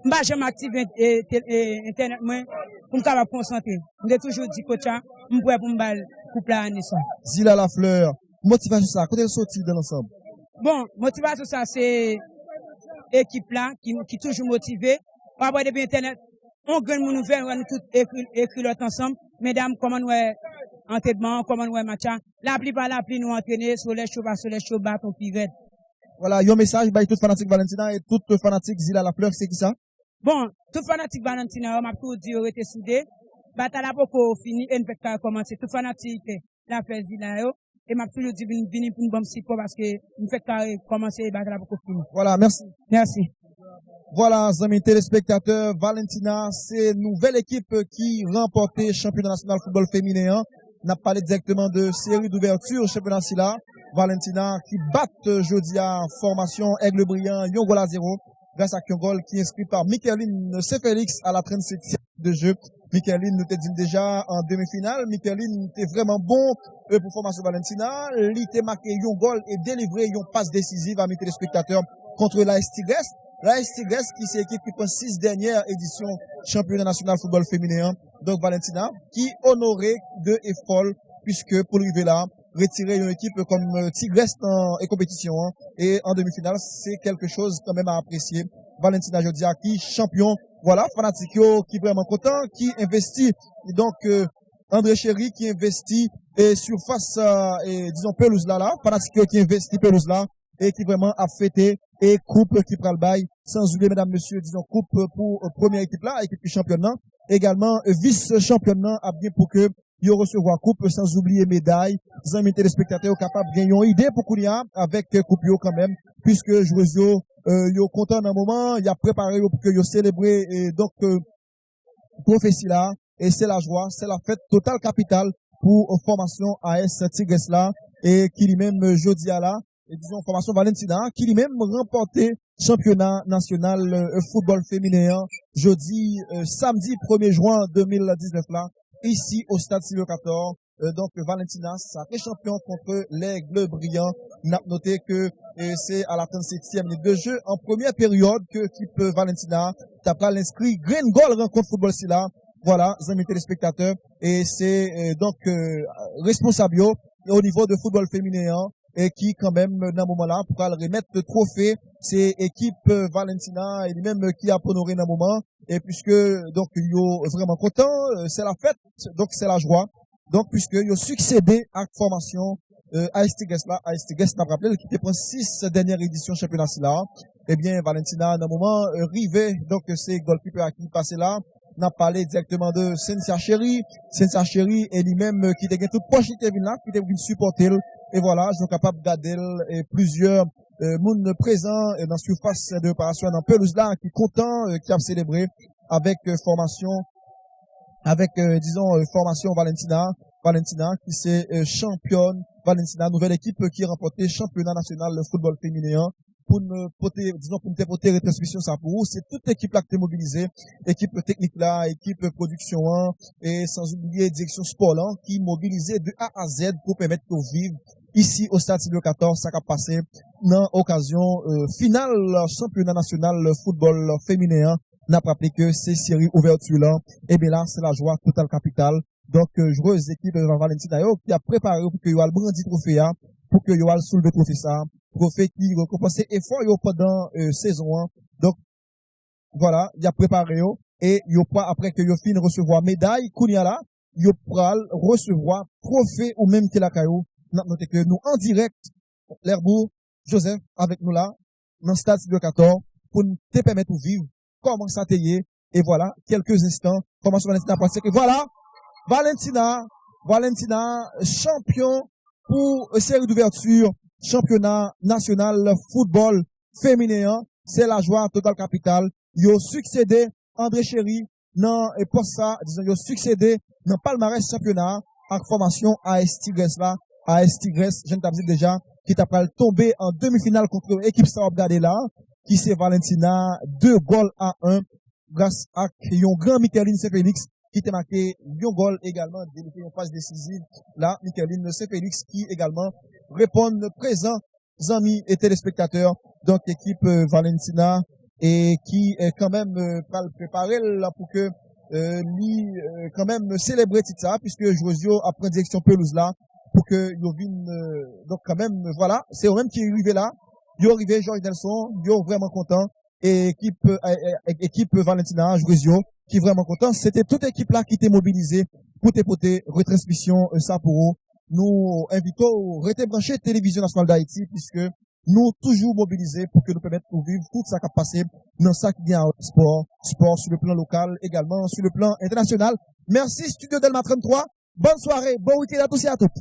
M'ba jamais activé, internet, moi, pour me concentrer. M'de toujours dit, coach, m'pouvais pour m'bal, couple à Anissa. Zila la fleur. Motivation ça, côté sorti dans l'ensemble. Bon, motivation ça, c'est, équipe là, qui toujours motivée. Par rapport depuis internet, on gagne mon nouvelle, on nous tout écrit l'autre ensemble. Mesdames, comment nous entraînement, comment nous match. La pluie nous entraîner, sur les chauds, ton pivet. Voilà, il y a un message, bah, tout fanatique Valentina et tout fanatique Zila la fleur, c'est qui ça? Bon, tout fanatique Valentina, on m'a tout dit, on était soudés. Bataille pour fini, et nous fait commencer. Tout fanatique, la fleur Zila, et m'a tout dit, venir pour une bonne support parce que nous fait commencer, bataille pour fini. Voilà, merci. Merci. Voilà, amis téléspectateurs, Valentina, c'est une nouvelle équipe qui remportait championnat national football féminin. On a parlé directement de série d'ouverture championnat là. Valentina qui bat jeudi à formation Aigle Brillant, yon goal à 0, grâce à un goal qui est inscrit par Michaeline Félix à la 37e de jeu. Michaeline nous te dit déjà en demi-finale, Michaeline était vraiment bon pour formation Valentina. Il était marqué yon goal et délivré yon passe décisive à mes téléspectateurs contre l'AS Tigresse. L'AS Tigresse qui c'est l'équipe qui prend 6 dernières éditions championnat national football féminin. Donc Valentina qui honorait de Efrol puisque pour arriver là, retirer une équipe comme Tigresse en compétition et en demi-finale, c'est quelque chose quand même à apprécier. Valentina Jodia qui champion, voilà, fanatique qui est vraiment content, qui investit donc André Chéri qui investit et surface disons pelouse là, fanatique qui investit pelouse là et qui vraiment a fêté et coupe qui prend le bail, sans oublier mesdames, messieurs, disons coupe pour première équipe là, équipe championnat, également vice-championnat à bien pour que ils recevoir coupe sans oublier médaille. Les amis téléspectateurs capables de gagner une idée pour Kounia avec coupe quand même, puisque joueurs yo content d'un moment, il a préparé pour que yo célébrer et donc prophétie là et c'est la joie, c'est la fête totale capitale pour formation AS Tigresse là et qui lui-même jeudi à là et disons formation Valentina qui lui-même remporté championnat national football féminin jeudi samedi 1er juin 2019 là ici au stade Sylvio 14 donc Valentina, sacré champion contre l'Aigle Brillant. N'a noté que c'est à la 37e minute de jeu en première période que l'équipe Valentina tapera l'inscrit Green Goal rencontre football si là. Voilà, amis téléspectateurs, et c'est donc responsable au niveau de football féminin et qui quand même dans ce moment-là pourra remettre le trophée. C'est équipe Valentina et lui-même qui a honoré dans le moment. Et puisque donc yo vraiment content, c'est la fête, donc c'est la joie. Donc puisque yo succédé à la formation AS Tigres là, AS Tigres n'a rappelé qui prend 6 dernières éditions championnat là. Eh bien Valentina dans le moment rivé, donc c'est goalkeeper qui passé là. N'a parlé directement de Sensia Chéri et lui-même qui était toute proche de Kevin là, qui était venu supporter. Et voilà, je suis capable de garder plusieurs monde présents dans surface de réparation dans pelouse là, qui content, qui a célébré avec formation, avec formation Valentina qui c'est championne, Valentina, nouvelle équipe qui a remporté championnat national de football féminin. Pour nous porter, retransmission ça pour vous, c'est toute l'équipe là qui est mobilisée, équipe technique là, équipe production 1, et sans oublier direction sport là, qui est mobilisée de A à Z pour permettre de vivre ici au stade Silvio 14, ça a passé dans l'occasion finale championnat national football féminin. N'a pas rappelé que c'est série ouverture là, et bien là, c'est la joie totale capitale. Donc, joueuse équipe de Valentina qui a préparé pour que Yoal brandi trophée, pour que Yoal soulevé trophée ça. Trophée qui récompense effort pendant saison 1. Donc voilà, il a préparé et après que yo fin recevoir médaille kounya là, yo pral recevoir trophée ou même que la caillou. Notez que nous en direct l'Herbourg Joseph avec nous là dans stade de 14 pour nous te permettre de vivre comment ça t'est et voilà quelques instants comment Valentina passe que voilà Valentina champion pour série d'ouverture championnat national football féminin, c'est la joie totale capitale. Yo succédé André Chéri dans et pour ça, disons yo succédé dans palmarès championnat avec formation AS Tigres là, AS Tigres, je ne t'ai dit déjà qui t'a pas tombé en demi-finale contre l'équipe ça regardé là, qui c'est Valentina 2-1 grâce à un grand Micheline Saint-Félix qui t'a marqué un goal également délivré en phase décisive là Micheline Saint-Félix qui également répondent présents, amis et téléspectateurs, donc équipe Valentina et qui est quand même préparé là pour que quand même célébrer tout ça puisque Josio a pris direction pelouse là pour que yo donc quand même voilà, c'est eux même qui est arrivé là, yo arrivé Georges Nelson, yo vraiment content et équipe Valentina Josio qui est vraiment content, c'était toute équipe là qui était mobilisée pour te porter retransmission ça pour eux. Nous invitons à rester branché Télévision Nationale d'Haïti puisque nous toujours mobilisés pour que nous permettre de vivre tout ça qui a passé dans ça qui vient sport sur le plan local, également sur le plan international. Merci Studio Delma 33. Bonne soirée, bon week-end à tous et à toutes.